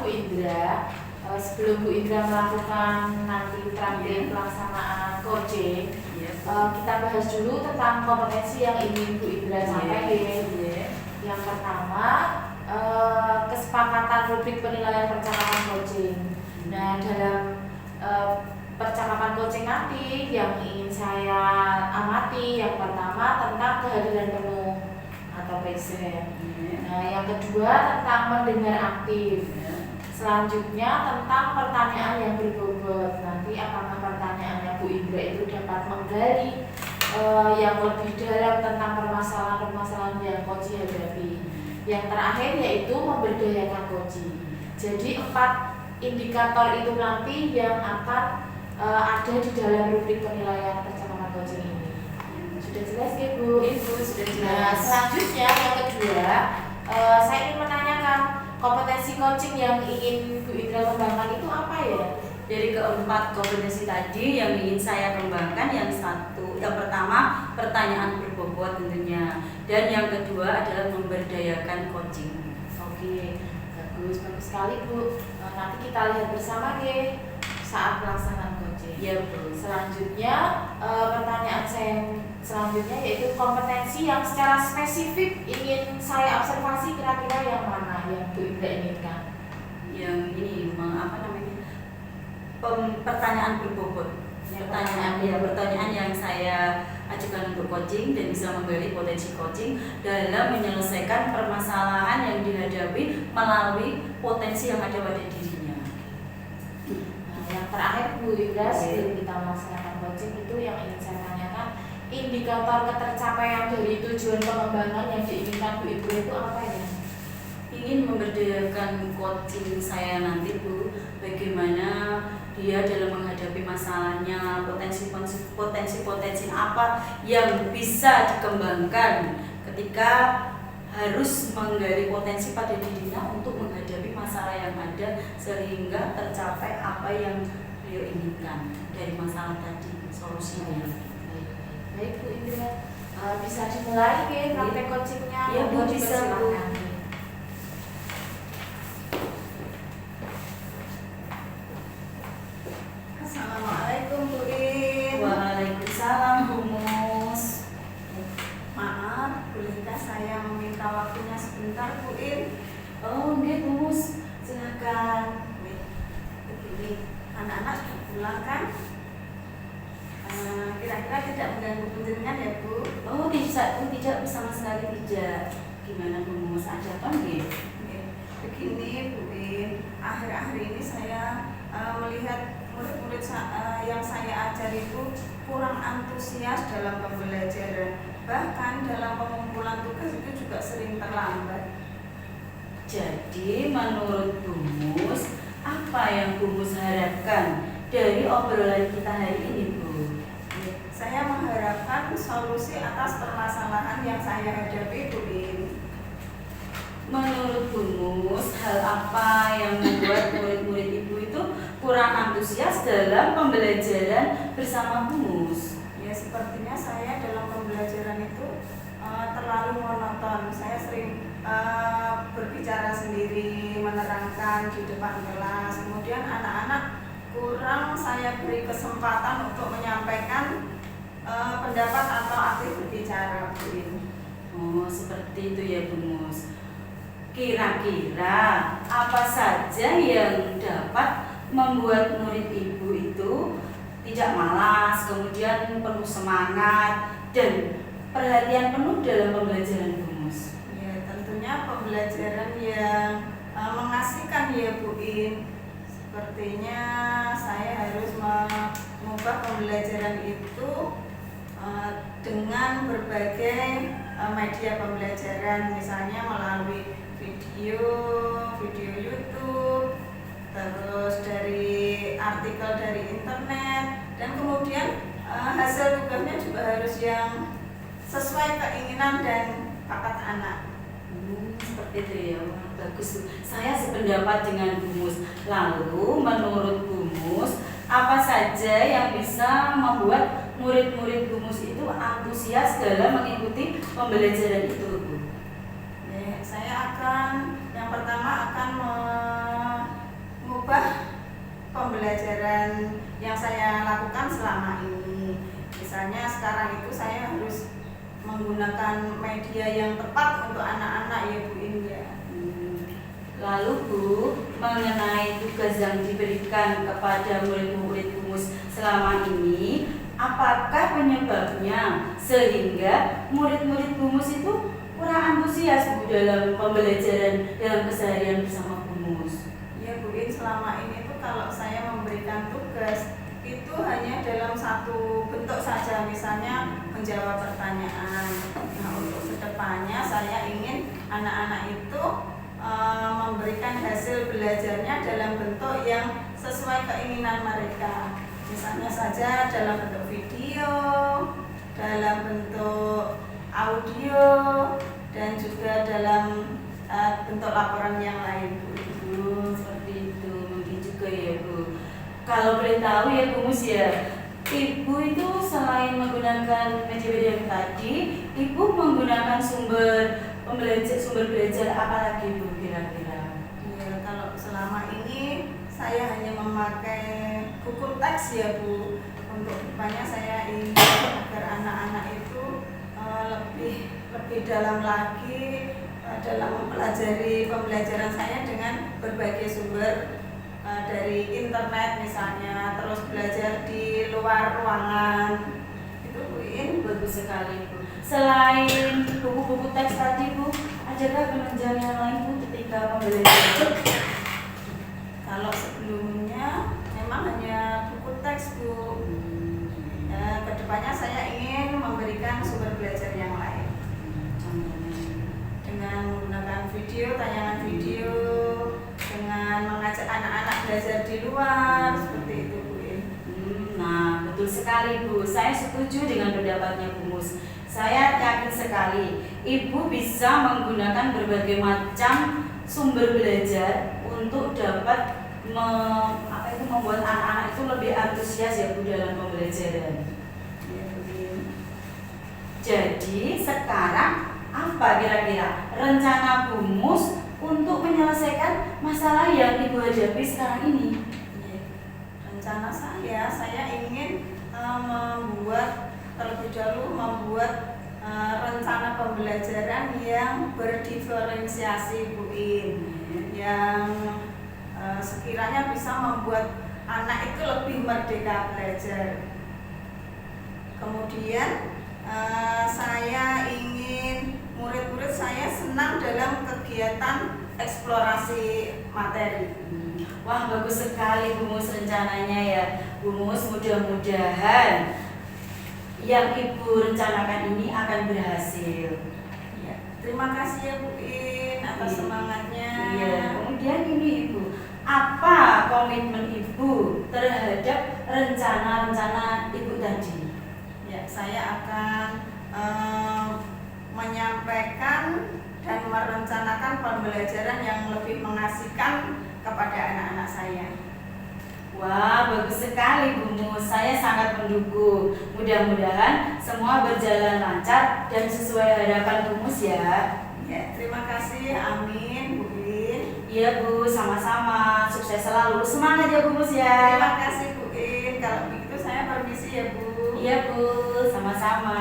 Indra. Sebelum Bu Indra melakukan nanti terakhir pelaksanaan coaching, kita bahas dulu tentang kompetensi yang ingin Bu Indra sampaikan. Yang pertama, kesepakatan rubrik penilaian percakapan coaching. Nah, dalam percakapan coaching nanti yang ingin saya amati, yang pertama tentang kehadiran penuh atau present. Nah, yang kedua tentang mendengar aktif. Selanjutnya tentang pertanyaan yang berbobot. Nanti apakah pertanyaannya Bu Indra itu dapat menggali yang lebih dalam tentang permasalahan-permasalahan yang coach hadapi. Yang terakhir yaitu memberdayakan coach. Jadi 4 indikator itu nanti yang akan ada di dalam rubrik penilaian percakapan coaching ini. Sudah jelas ya Bu? Ibu sudah jelas. Nah, selanjutnya yang kedua, saya ingin menanyakan kompetensi coaching yang ingin Bu Indra kembangkan itu apa ya? Dari keempat kompetensi tadi yang ingin saya kembangkan, yang pertama pertanyaan berbobot tentunya, dan yang kedua adalah memberdayakan coaching. Oke, bagus sekali Bu. Nanti kita lihat bersama deh saat pelaksanaan coaching. Ya betul. Selanjutnya pertanyaan saya selanjutnya yaitu kompetensi yang secara spesifik ingin saya observasi kira-kira yang mana yang Bu Indra inginkan? Yang ini pertanyaan berbobot. Pertanyaan yang saya ajukan untuk coaching dan bisa menggali potensi coaching dalam menyelesaikan permasalahan yang dihadapi melalui potensi yang ada pada dirinya. Nah, yang terakhir Bu Indra, sebelum kita melaksanakan coaching itu yang ingin saya tanyakan, indikator ketercapaian dari tujuan pengembangan yang diinginkan Bu Indra itu apa ya? Ingin memberdayakan coaching saya nanti Bu, bagaimana dia dalam menghadapi masalahnya, potensi-potensi apa yang bisa dikembangkan ketika harus menggali potensi pada dirinya untuk menghadapi masalah yang ada sehingga tercapai apa yang beliau inginkan dari masalah tadi, solusinya. Baik Bu Indra, bisa dimulai ke praktek coachingnya? Ya Bu, bisa Bu. Assalamualaikum Bu In. Waalaikumsalam Bu Mus. Maaf, bolehkah saya meminta waktunya sebentar Bu In? Oh nggih Bu Mus, silakan. Begini, anak-anak sudah pulang kan? Kira-kira tidak mengganggu penjenengan ya Bu? Oh tidak sama sekali tidak. Gimana Bu Mus, ada apa nggih? Begini Bu In, akhir-akhir ini saya melihat murid-murid yang saya ajar itu kurang antusias dalam pembelajaran, bahkan dalam pengumpulan tugas itu juga sering terlambat. Jadi menurut Bu Mus, apa yang Bu Mus harapkan dari obrolan kita hari ini Bu? Saya mengharapkan solusi atas permasalahan yang saya hadapi Bu In. Menurut Bu Mus, hal apa yang membuat murid-murid Ibu itu kurang antusias dalam pembelajaran bersama Bu Mus? Ya sepertinya saya dalam pembelajaran itu terlalu monoton. Saya sering berbicara sendiri, menerangkan di depan kelas. Kemudian anak-anak kurang saya beri kesempatan untuk menyampaikan pendapat atau aktif berbicara Bu In. Oh seperti itu ya Bu Mus. Kira-kira apa saja yang dapat membuat murid Ibu itu tidak malas, kemudian penuh semangat dan perhatian penuh dalam pembelajaran Bu Mus? Ya tentunya pembelajaran yang mengasihkan ya Bu In. Sepertinya saya harus mengubah pembelajaran itu dengan berbagai media pembelajaran, misalnya melalui video YouTube, terus dari artikel dari internet, dan kemudian hasil tugasnya juga harus yang sesuai keinginan dan bakat anak. Seperti itu ya, bagus Bu. Saya sependapat dengan Bu Mus. Lalu menurut Bu Mus, apa saja yang bisa membuat murid-murid Bu Mus itu antusias dalam mengikuti pembelajaran itu Bu? Saya akan yang pertama akan mengubah pembelajaran yang saya lakukan selama ini. Misalnya sekarang itu saya harus menggunakan media yang tepat untuk anak-anak ya Bu India. Lalu Bu, mengenai tugas yang diberikan kepada murid-murid BUMUS selama ini, apakah penyebabnya sehingga murid-murid BUMUS itu kurang antusias Bu dalam pembelajaran dalam keseharian bersama BUMUS? Ya Bu In, selama ini tuh kalau saya memberikan tugas itu hanya dalam satu bentuk saja, misalnya menjawab pertanyaan. Nah, untuk kedepannya saya ingin anak-anak itu memberikan hasil belajarnya dalam bentuk yang sesuai keinginan mereka. Misalnya saja dalam bentuk video, dalam bentuk audio, dan juga dalam bentuk laporan yang lain Bu. Seperti itu mungkin juga ya Bu. Kalau boleh tahu ya BUMUS ya, Ibu itu selain menggunakan media-media yang tadi, Ibu menggunakan sumber belajar apa lagi Bu kira-kira? Ya, kalau selama ini saya hanya memakai buku teks ya Bu. Untuk depannya saya ingin agar anak-anak itu lebih dalam lagi dalam mempelajari pembelajaran saya dengan berbagai sumber dari internet misalnya, terus belajar di luar ruangan. Itu Bu In. Bagus sekali Bu. Selain buku-buku teks tadi Bu, adakah penunjang yang lain Bu ketika pembelajaran? Kalau sebelumnya memang hanya buku teks Bu. Kedepannya saya ingin memberikan sumber belajar yang lain dengan menggunakan video, tayangan video, dengan mengajak anak-anak belajar di luar, seperti itu Bu In. Nah, betul sekali Bu. Saya setuju dengan pendapatnya BUMUS. Saya yakin sekali Ibu bisa menggunakan berbagai macam sumber belajar untuk dapat membuat anak-anak itu lebih antusias ya Bu dalam pembelajaran. Ya, Bu In. Jadi sekarang apa kira-kira rencana BUMUS untuk menyelesaikan masalah yang Ibu hadapi sekarang ini? Rencana saya ingin terlebih dahulu membuat rencana pembelajaran yang berdiferensiasi Bu In, yang sekiranya bisa membuat anak itu lebih merdeka belajar. Kemudian saya ingin murid-murid saya senang dalam kegiatan eksplorasi materi. Wah, bagus sekali BUMUS rencananya ya. BUMUS, mudah-mudahan yang Ibu rencanakan ini akan berhasil. Ya, terima kasih ya Bu In atas semangatnya. Iya. Kemudian ini Ibu, apa komitmen Ibu terhadap rencana-rencana Ibu tadi? Ya, saya akan menyampaikan dan merencanakan pembelajaran yang lebih mengasihkan kepada anak-anak saya. Wah, bagus sekali BUMUS. Saya sangat mendukung. Mudah-mudahan semua berjalan lancar dan sesuai harapan BUMUS ya. Ya, terima kasih. Amin, Bu In. Iya Bu, sama-sama. Sukses selalu. Semangat ya BUMUS ya. Terima kasih Bu In. Kalau begitu saya permisi ya Bu. Iya Bu, sama-sama.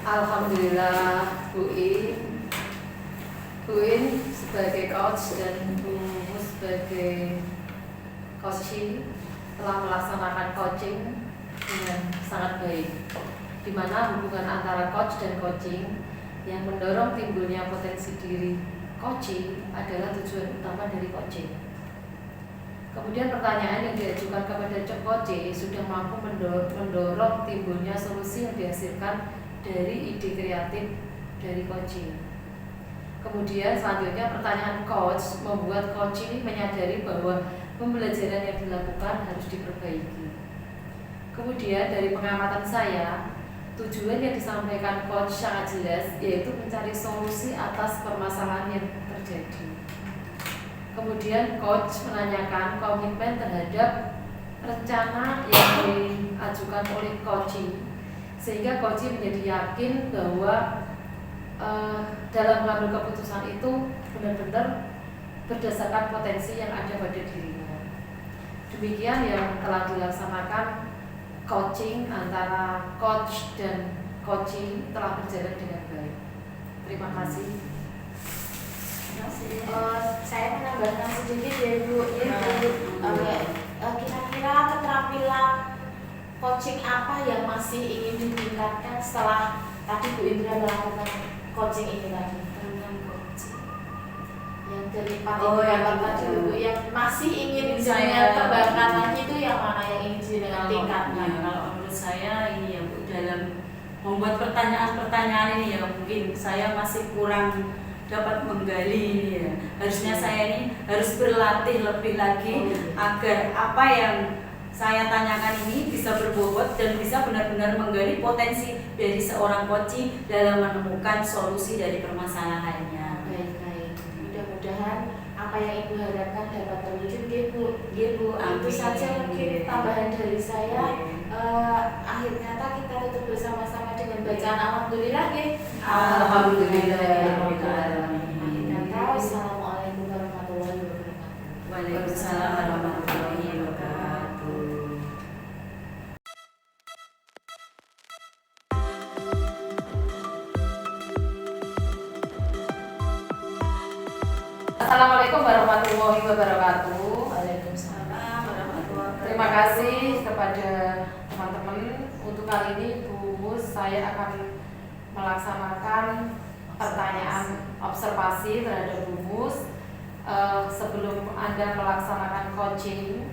Alhamdulillah Bu In sebagai coach dan BUMUS sebagai coaching telah melaksanakan coaching dengan sangat baik, di mana hubungan antara coach dan coaching yang mendorong timbulnya potensi diri coaching adalah tujuan utama dari coaching. Kemudian pertanyaan yang diajukan kepada coach sudah mampu mendorong timbulnya solusi yang dihasilkan dari ide kreatif dari coaching. Kemudian selanjutnya pertanyaan coach membuat coach ini menyadari bahwa pembelajaran yang dilakukan harus diperbaiki. Kemudian dari pengamatan saya, tujuan yang disampaikan coach sangat jelas, yaitu mencari solusi atas permasalahan yang terjadi. Kemudian coach menanyakan komitmen terhadap rencana yang diajukan oleh coach, sehingga coach menjadi yakin bahwa dalam mengambil keputusan itu benar-benar berdasarkan potensi yang ada pada dirinya. Demikian yang telah dilaksanakan coaching antara coach dan coaching telah berjalan dengan baik. Terima kasih. Saya menambahkan sedikit ya Bu, kira-kira keterampilan coaching apa yang masih ingin ditingkatkan setelah tadi Bu Indra melakukan coaching ini tadi? Yang dari yang tadi Bu, yang masih ingin saya kembangkan lagi itu yang mana yang ingin ditingkatkan? Kalau menurut saya ini ya Bu, dalam membuat pertanyaan-pertanyaan ini ya mungkin saya masih kurang dapat menggali ini ya. Harusnya saya ini harus berlatih lebih lagi agar apa yang saya tanyakan ini bisa berbobot dan bisa benar-benar menggali potensi dari seorang coaching dalam menemukan solusi dari permasalahannya. Baik. Mudah-mudahan apa yang Ibu harapkan dapat terwujud, Bu. Itu saja mungkin tambahan dari saya. Akhir kata kita tutup bersama-sama dengan bacaan alhamdulillah nggih. Alhamdulillah. Akhir kata wassalamualaikum warahmatullahi wabarakatuh. Waalaikumsalam warahmatullahi wabarakatuh. Assalamualaikum warahmatullahi wabarakatuh. Waalaikumsalam warahmatullahi wabarakatuh. Terima kasih kepada teman-teman. Untuk kali ini Bu Mus, saya akan melaksanakan pertanyaan observasi terhadap Bu Mus. Sebelum Anda melaksanakan coaching,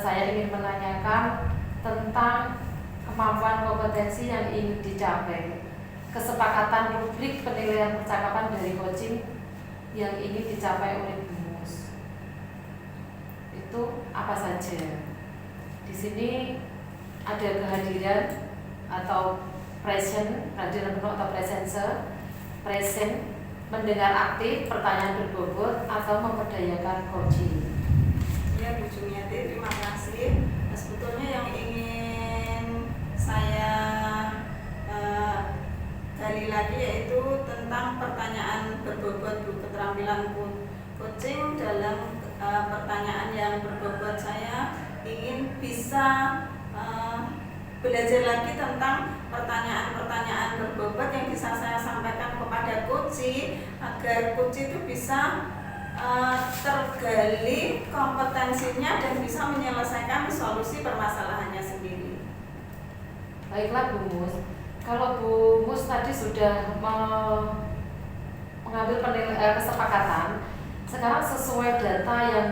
saya ingin menanyakan tentang kemampuan kompetensi yang ingin dicapai, kesepakatan rubrik penilaian percakapan dari coaching yang ingin dicapai oleh Bu Mus. Itu apa saja? Di sini ada kehadiran atau present, hadiran penuh atau present, mendengar aktif, pertanyaan berbobot, atau memperdayakan coaching. Ya Bu Jumiati, terima kasih. Sebetulnya yang ingin saya gali lagi yaitu tentang pertanyaan berbobot Bu, keterampilan coaching dalam pertanyaan yang berbobot. Saya ingin bisa belajar lagi tentang pertanyaan-pertanyaan berbobot yang bisa saya sampaikan kepada coach agar coach itu bisa tergali kompetensinya dan bisa menyelesaikan solusi permasalahannya sendiri. Baiklah Bu Mus, kalau Bu Mus tadi sudah mengambil kesepakatan, sekarang sesuai data yang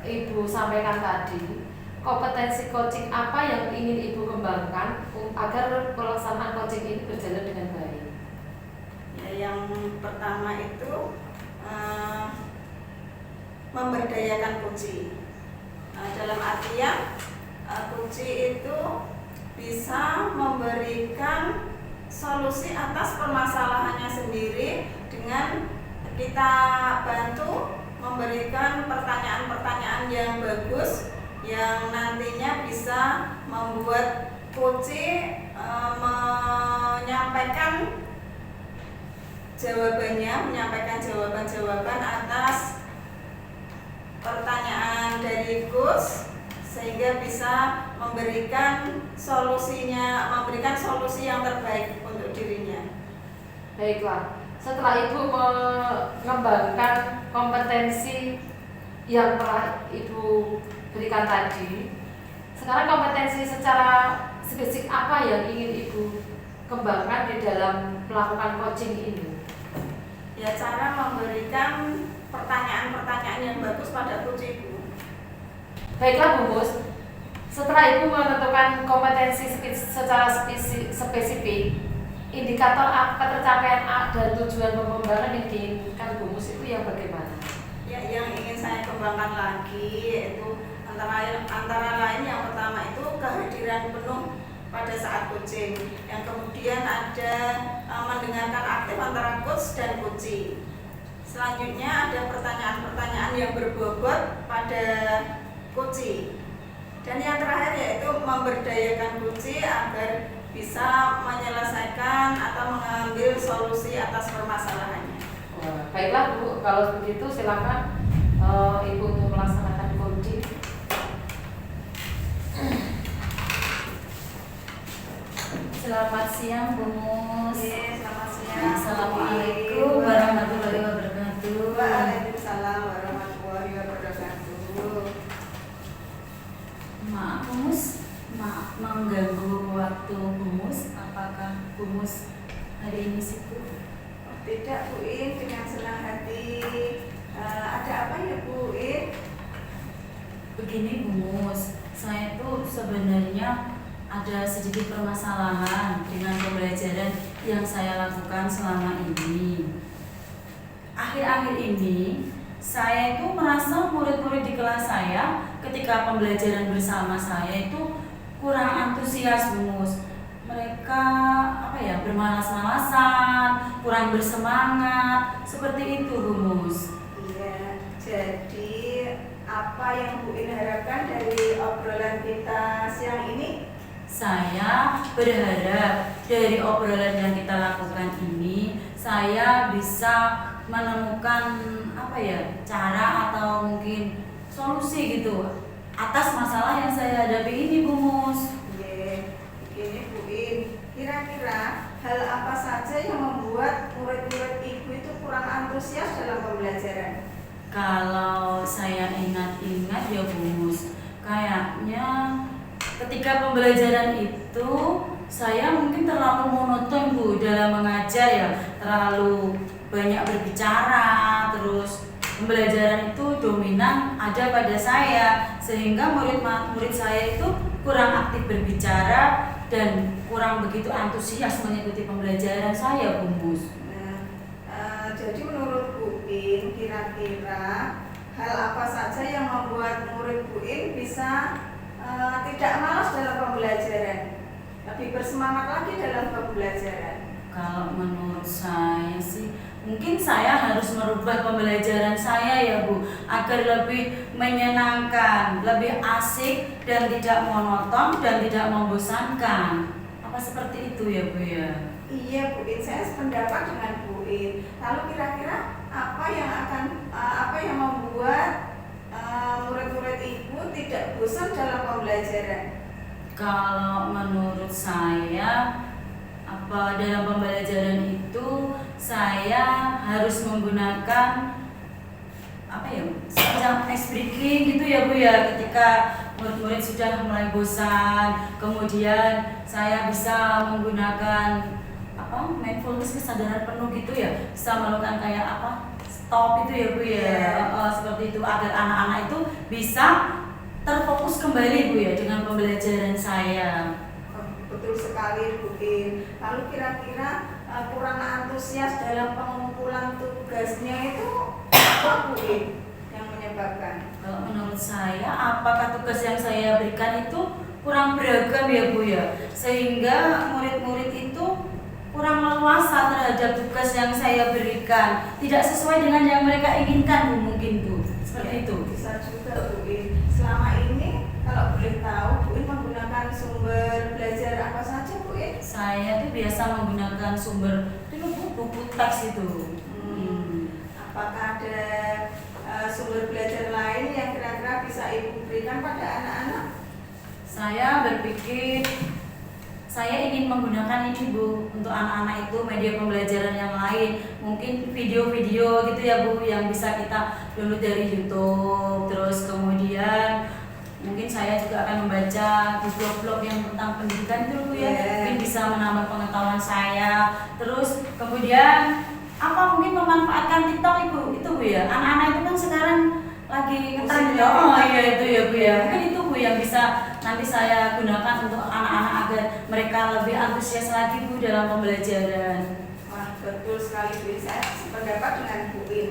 Ibu sampaikan tadi, kompetensi coaching apa yang ingin Ibu kembangkan agar pelaksanaan coaching ini berjalan dengan baik? Ya, yang pertama itu memberdayakan coach. Dalam artian coach itu bisa memberikan solusi atas permasalahannya sendiri dengan kita bantu memberikan pertanyaan-pertanyaan yang bagus yang nantinya bisa membuat coach menyampaikan jawaban-jawaban atas pertanyaan dari coach sehingga bisa memberikan solusi yang terbaik untuk dirinya. Baiklah, setelah Ibu mengembangkan kompetensi yang telah Ibu berikan tadi, sekarang kompetensi secara spesifik apa yang ingin Ibu kembangkan di dalam melakukan coaching ini? Ya, cara memberikan pertanyaan-pertanyaan yang bagus pada coach Ibu. Baiklah Bu Mus, setelah Ibu menentukan kompetensi secara spesifik, indikator tercapaian dan tujuan pengembangan yang diinginkan Bu Mus itu yang bagaimana? Ya, yang ingin saya kembangkan lagi yaitu antara lain yang pertama itu kehadiran penuh pada saat coaching. Yang kemudian ada mendengarkan aktif antara coach dan coach. Selanjutnya ada pertanyaan-pertanyaan yang berbobot pada coach. Dan yang terakhir yaitu memberdayakan kunci agar bisa menyelesaikan atau mengambil solusi atas permasalahannya. Baiklah Bu, kalau begitu silakan Ibu untuk melaksanakan coaching. Selamat siang Bu Mus. Oke, selamat siang. Assalamualaikum warahmatullahi wabarakatuh. Waalaikumsalam warahmatullahi wabarakatuh. Maaf Bu Mus, maaf mengganggu waktu Bu Mus. Apakah Bu Mus hari ini sibuk? Oh, tidak Bu In, dengan senang hati. Ada apa ya Bu In? Begini Bu Mus, saya tuh sebenarnya ada sedikit permasalahan dengan pembelajaran yang saya lakukan selama ini. Akhir-akhir ini, saya itu merasa murid-murid di kelas saya ketika pembelajaran bersama saya itu kurang antusias Bu Mus. Mereka bermalas-malasan, kurang bersemangat, seperti itu Bu Mus. Iya, jadi apa yang Bu In harapkan dari obrolan kita siang ini? Saya berharap dari obrolan yang kita lakukan ini, saya bisa menemukan cara atau mungkin solusi gitu atas masalah yang saya hadapi ini Bu Mus. Iya, begini Bu In, kira-kira hal apa saja yang membuat murid-murid Ibu itu kurang antusias dalam pembelajaran? Kalau saya ingat-ingat ya Bu Mus, kayaknya ketika pembelajaran itu saya mungkin terlalu monoton Bu dalam mengajar ya, terlalu banyak berbicara, terus pembelajaran itu dominan ada pada saya, sehingga murid-murid saya itu kurang aktif berbicara dan kurang begitu antusias mengikuti pembelajaran saya Bu Mus. Jadi menurut Bu In, kira-kira hal apa saja yang membuat murid Bu In bisa tidak malas dalam pembelajaran, lebih bersemangat lagi dalam pembelajaran? Kalau menurut saya sih, mungkin saya harus merubah pembelajaran saya ya Bu, agar lebih menyenangkan, lebih asik dan tidak monoton dan tidak membosankan. Apa seperti itu ya Bu ya? Iya Bu In, saya sependapat dengan Bu In. Lalu kira-kira apa yang membuat murid-murid Ibu tidak bosan dalam pembelajaran? Kalau menurut saya, dalam pembelajaran itu saya harus menggunakan semacam ice breaking gitu ya Bu ya, ketika murid-murid sudah mulai bosan, kemudian saya bisa menggunakan mindfulness, kesadaran penuh gitu ya, bisa melakukan kayak stop itu ya Bu ya, seperti itu, agar anak-anak itu bisa terfokus kembali Bu ya dengan pembelajaran saya. Betul sekali Bu In. Lalu kira-kira kurang antusias dalam pengumpulan tugasnya itu apa Bu In yang menyebabkan? Kalau menurut saya, apakah tugas yang saya berikan itu kurang beragam ya Bu ya, sehingga murid-murid itu kurang leluasa terhadap tugas yang saya berikan, tidak sesuai dengan yang mereka inginkan Bu, mungkin Bu, seperti itu. Bisa juga Bu In. Selama ini kalau boleh tahu Bu In menggunakan sumber belajar apa saja Bu In? Saya tuh biasa menggunakan sumber buku teks itu. Apakah ada sumber belajar lain yang kira-kira bisa Ibu berikan pada anak-anak? Saya berpikir saya ingin menggunakan ini Bu, untuk anak-anak itu media pembelajaran yang lain, mungkin video-video gitu ya Bu, yang bisa kita download dari YouTube. Terus kemudian mungkin saya juga akan membaca di blog-blog yang tentang pendidikan itu Bu ya, mungkin bisa menambah pengetahuan saya. Terus kemudian mungkin memanfaatkan TikTok itu Bu ya, anak-anak itu kan sekarang lagi ngetren ya. Oh iya itu ya Bu ya, mungkin itu Bu yang bisa nanti saya gunakan untuk anak-anak agar mereka lebih antusias lagi Bu dalam pembelajaran. Wah, betul sekali Bu In, saya sependapat dengan Bu In.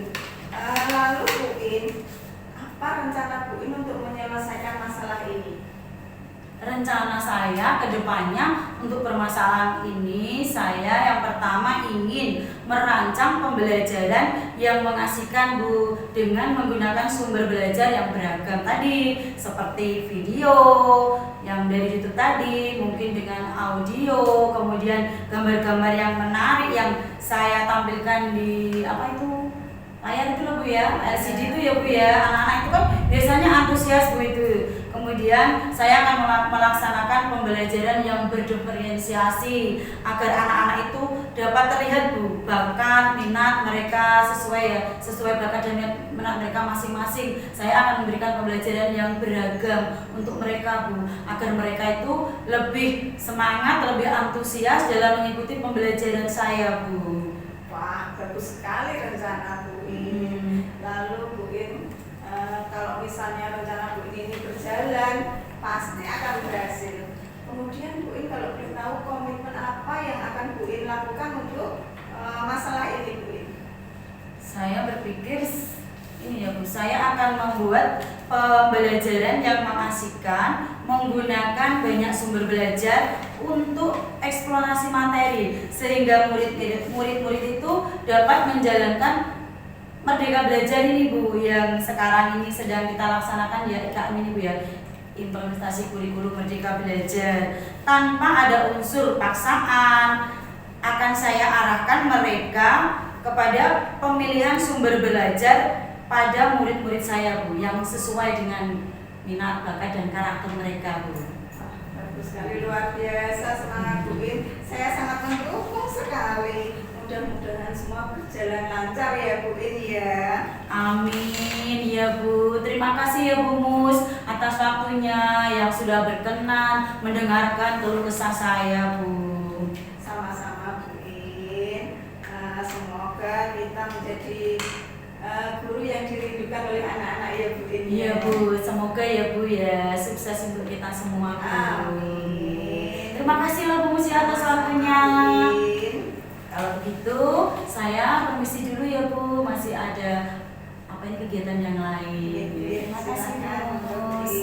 Lalu Bu In, apa rencana Bu In untuk menyelesaikan masalah ini? rencana saya ke depannya untuk permasalahan ini, saya yang pertama ingin merancang pembelajaran yang mengasihkan Bu, dengan menggunakan sumber belajar yang beragam tadi, seperti video yang dari YouTube tadi, mungkin dengan audio, kemudian gambar-gambar yang menarik yang saya tampilkan di apa itu layar itu loh Bu ya, LCD itu ya Bu ya. Anak-anak itu kan biasanya antusias Bu itu. Kemudian saya akan melaksanakan pembelajaran yang berdiferensiasi agar anak-anak itu dapat terlihat Bu bakat, minat mereka sesuai bakat dan minat mereka masing-masing. Saya akan memberikan pembelajaran yang beragam untuk mereka Bu, agar mereka itu lebih semangat, lebih antusias dalam mengikuti pembelajaran saya Bu. Wah, bagus sekali rencana Bu In. Lalu Bu In, kalau misalnya rencana Bu In ini berjalan, pasti akan berhasil. Kemudian Bu In, kalau boleh tahu komitmen apa yang akan Bu In lakukan untuk masalah ini Bu In? Saya berpikir ini ya Bu, saya akan membuat pembelajaran yang mengasihkan, menggunakan banyak sumber belajar untuk eksplorasi materi, sehingga murid-murid itu dapat menjalankan Merdeka Belajar ini Bu, yang sekarang ini sedang kita laksanakan ya IKM ini Bu ya, implementasi kurikulum Merdeka Belajar. Tanpa ada unsur paksaan, akan saya arahkan mereka kepada pemilihan sumber belajar pada murid-murid saya Bu, yang sesuai dengan minat, bakat, dan karakter mereka Bu. Bagus sekali, luar biasa, semangat Bu In. Saya sangat mendukung sekali. Mudah-mudahan semua berjalan lancar ya Bu In ya. Amin ya Bu. Terima kasih ya Bu Mus atas waktunya yang sudah berkenan mendengarkan keluh kesah saya Bu. Sama-sama Bu In. Semoga kita menjadi guru yang dirindukan oleh anak-anak ya Bu In. Iya Bu, semoga ya Bu ya, sukses untuk kita semua Bu. Amin. Terima kasih loh Bu Musi atas waktunya. Amin. Kalau begitu saya permisi dulu ya Bu, masih ada apa ini kegiatan yang lain. Terima kasih Bu Mus.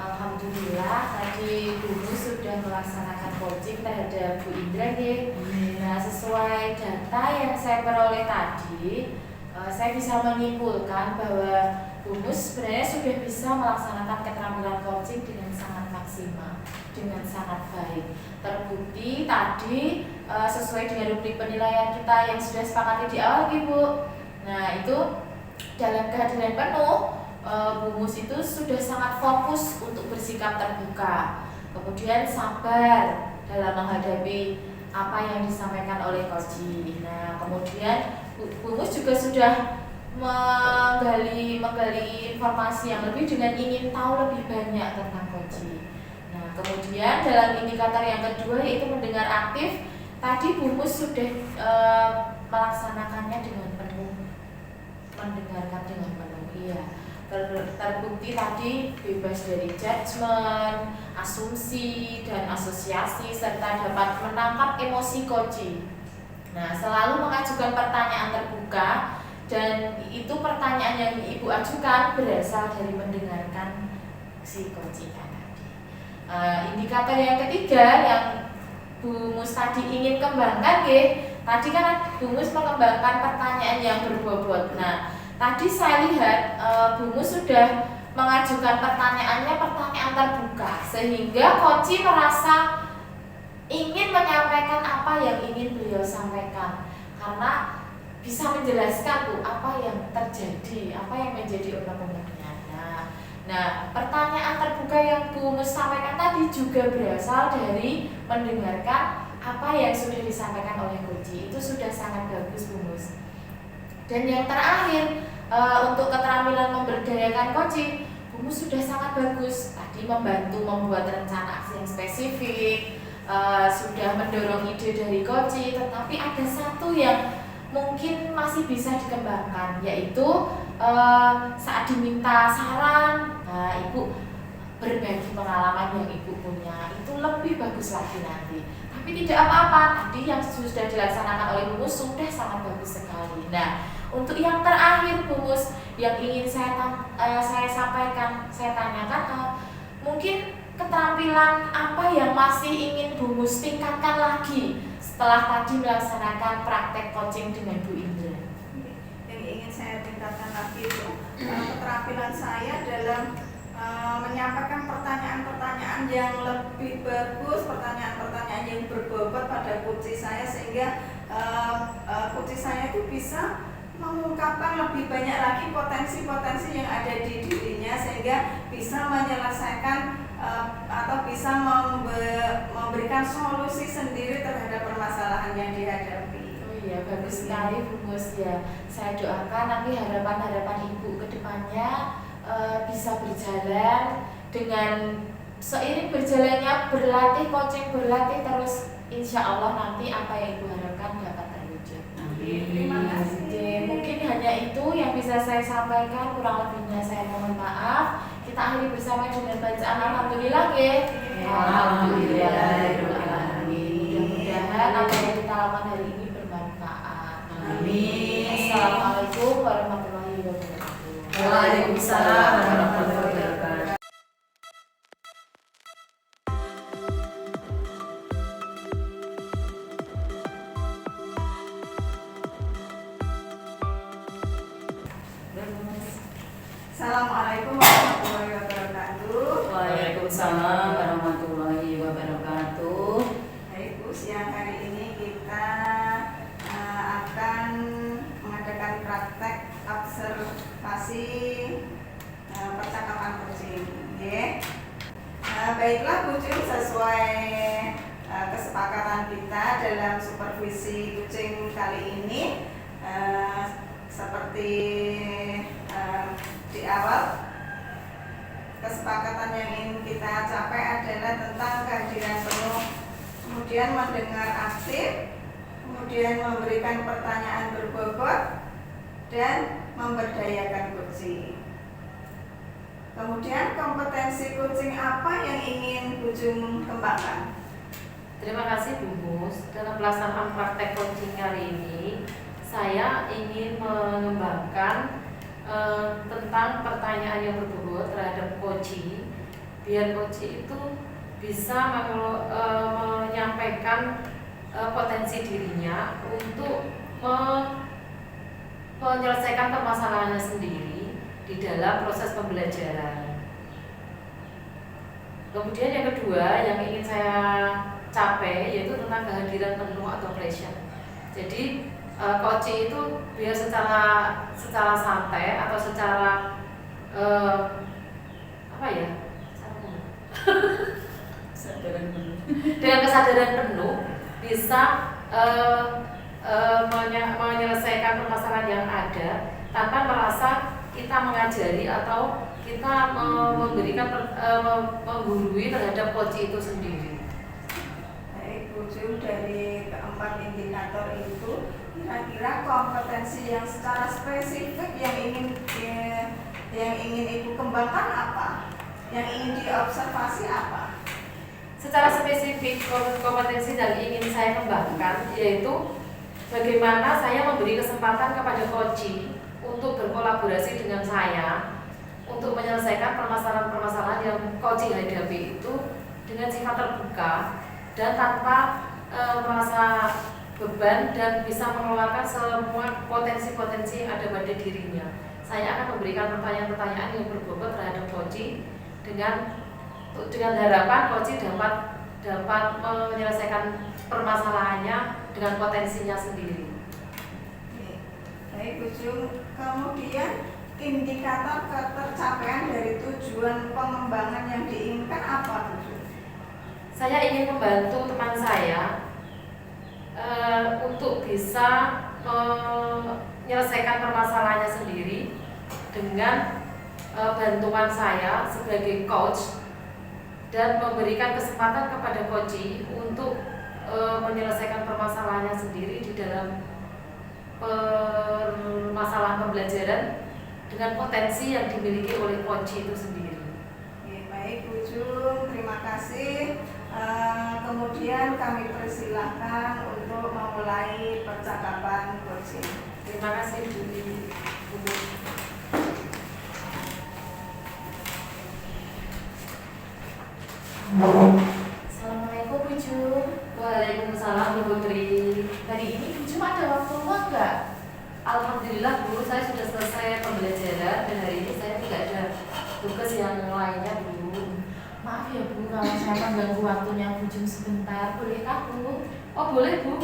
Alhamdulillah tadi Bu Mus sudah melaksanakan coaching terhadap Bu Indra ya. Nah, sesuai data yang saya peroleh tadi, saya bisa menyimpulkan bahwa Bu Mus sebenarnya sudah bisa melaksanakan keterampilan coaching dengan sangat maksimal, dengan sangat baik. Terbukti tadi sesuai dengan rubrik penilaian kita yang sudah sepakati di awal Bu. Nah, itu dalam kehadiran penuh Bu Mus itu sudah sangat fokus untuk bersikap terbuka, kemudian sabar dalam menghadapi apa yang disampaikan oleh Koji. Nah, kemudian Bu Mus juga sudah menggali informasi yang lebih dengan ingin tahu lebih banyak tentang Koji. Nah, kemudian dalam indikator yang kedua yaitu mendengar aktif. Tadi Bu Mus sudah melaksanakannya dengan penuh, mendengarkan dengan penuh. Iya. Terbukti tadi bebas dari judgement, asumsi, dan asosiasi, serta dapat menangkap emosi Koji. Nah, selalu mengajukan pertanyaan terbuka, dan itu pertanyaan yang Ibu ajukan berasal dari mendengarkan si Koji tadi. Indikator yang ketiga yang Bu Mus tadi ingin kembangkan, tadi kan Bu Mus mengembangkan pertanyaan yang berbobot. Nah, tadi saya lihat Bu Mus sudah mengajukan pertanyaannya pertanyaan terbuka, sehingga Koji merasa ingin menyampaikan apa yang ingin beliau sampaikan, karena bisa menjelaskan tuh apa yang terjadi, apa yang menjadi unek-uneknya. Nah, pertanyaan terbuka yang Bu Mus sampaikan tadi juga berasal dari mendengarkan apa yang sudah disampaikan oleh Koji. Itu sudah sangat bagus Bu Mus. Dan yang terakhir, untuk keterampilan memberdayakan coaching, Bu Mus sudah sangat bagus. Tadi membantu membuat rencana aksi yang spesifik, sudah mendorong ide dari coaching, tetapi ada satu yang mungkin masih bisa dikembangkan, yaitu saat diminta saran, Ibu berbagi pengalaman yang Ibu punya, itu lebih bagus lagi nanti. Tapi tidak apa-apa, tadi yang sudah dilaksanakan oleh Bu Mus sudah sangat bagus sekali. Nah, untuk yang terakhir Bu Mus yang ingin saya saya sampaikan, saya tanyakan, mungkin keterampilan apa yang masih ingin Bu Mus tingkatkan lagi setelah tadi melaksanakan praktek coaching dengan Bu Indra? Yang ingin saya tingkatkan lagi itu keterampilan saya dalam menyampaikan pertanyaan-pertanyaan yang lebih bagus, pertanyaan-pertanyaan yang berbobot pada coach saya, sehingga coach saya itu bisa mengungkapkan lebih banyak lagi potensi-potensi yang ada di dirinya, sehingga bisa menyelesaikan atau bisa memberikan solusi sendiri terhadap permasalahan yang dihadapi. Oh iya, bagus sekali Bu Mus ya. Saya doakan nanti harapan-harapan Ibu ke depannya bisa berjalan dengan seiring berjalannya berlatih coaching, berlatih terus, insya Allah nanti apa yang Ibu harapkan dapat terwujud. Terima kasih. Oke, mungkin hanya itu yang bisa saya sampaikan, kurang lebihnya saya mohon maaf. Kita akhiri bersama dengan bacaan alhamdulillah ya. Alhamdulillahirobbilalamin. Mudah-mudahan apa yang kita lakukan hari ini bermanfaat. Amin. Assalamualaikum warahmatullahi wabarakatuh. Waalaikumsalam warahmatullahi wabarakatuh. Assalamualaikum warahmatullahi wabarakatuh. Waalaikumsalam warahmatullahi wabarakatuh. Baik Bu, siang hari ini kita akan mengadakan praktek observasi percakapan coaching. Baiklah Bu Jum, sesuai kesepakatan kita dalam supervisi coaching kali ini, seperti di awal, kesepakatan yang ingin kita capai adalah tentang kehadiran penuh, kemudian mendengar aktif, kemudian memberikan pertanyaan berbobot, dan memberdayakan coaching. Kemudian kompetensi coaching apa yang ingin Bu Jum kembangkan? Terima kasih Bu Mus. Dalam pelaksanaan praktek coaching kali ini, saya ingin mengembangkan tentang pertanyaan yang berbobot terhadap coaching, biar coaching itu bisa menyampaikan potensi dirinya untuk menyelesaikan permasalahannya sendiri di dalam proses pembelajaran. Kemudian yang kedua yang ingin saya capai yaitu tentang kehadiran penuh atau present. Jadi coaching itu biar secara santai atau secara dengan kesadaran penuh bisa menyelesaikan permasalahan yang ada tanpa merasa kita mengajari atau kita menggurui terhadap coaching itu sendiri. Baik Bu Jum, dari keempat indikator itu, kira-kira kompetensi yang secara spesifik yang ingin Ibu kembangkan apa? Yang ingin diobservasi apa? Secara spesifik kompetensi yang ingin saya kembangkan yaitu bagaimana saya memberi kesempatan kepada coaching untuk berkolaborasi dengan saya untuk menyelesaikan permasalahan-permasalahan yang coaching hadapi itu dengan sifat terbuka dan tanpa merasa beban dan bisa mengeluarkan semua potensi-potensi yang ada pada dirinya. Saya akan memberikan pertanyaan-pertanyaan yang berbobot terhadap coaching dengan harapan coaching dapat menyelesaikan permasalahannya dengan potensinya sendiri. Baik Bu Jum, kemudian indikator ketercapaian dari tujuan pengembangan yang diinginkan apa Bu Jum? Saya ingin membantu teman saya untuk bisa menyelesaikan permasalahannya sendiri dengan bantuan saya sebagai coach dan memberikan kesempatan kepada coaching untuk menyelesaikan permasalahannya sendiri di dalam permasalahan pembelajaran dengan potensi yang dimiliki oleh coaching itu sendiri. Baik Bu Jum, terima kasih. Kemudian kami persilahkan untuk memulai percakapan coaching. Terima kasih Bu. Assalamualaikum Bu Jum. Waalaikumsalam Bu Putri. Hari ini Bu Jum ada waktu luang nggak? Alhamdulillah Bu, saya sudah selesai pembelajaran dan hari ini saya tidak ada tugas yang lainnya Bu. Maaf ya Bu, kalau saya mengganggu waktunya Bu Jum sebentar, bolehkah Bu? Oh boleh Bu,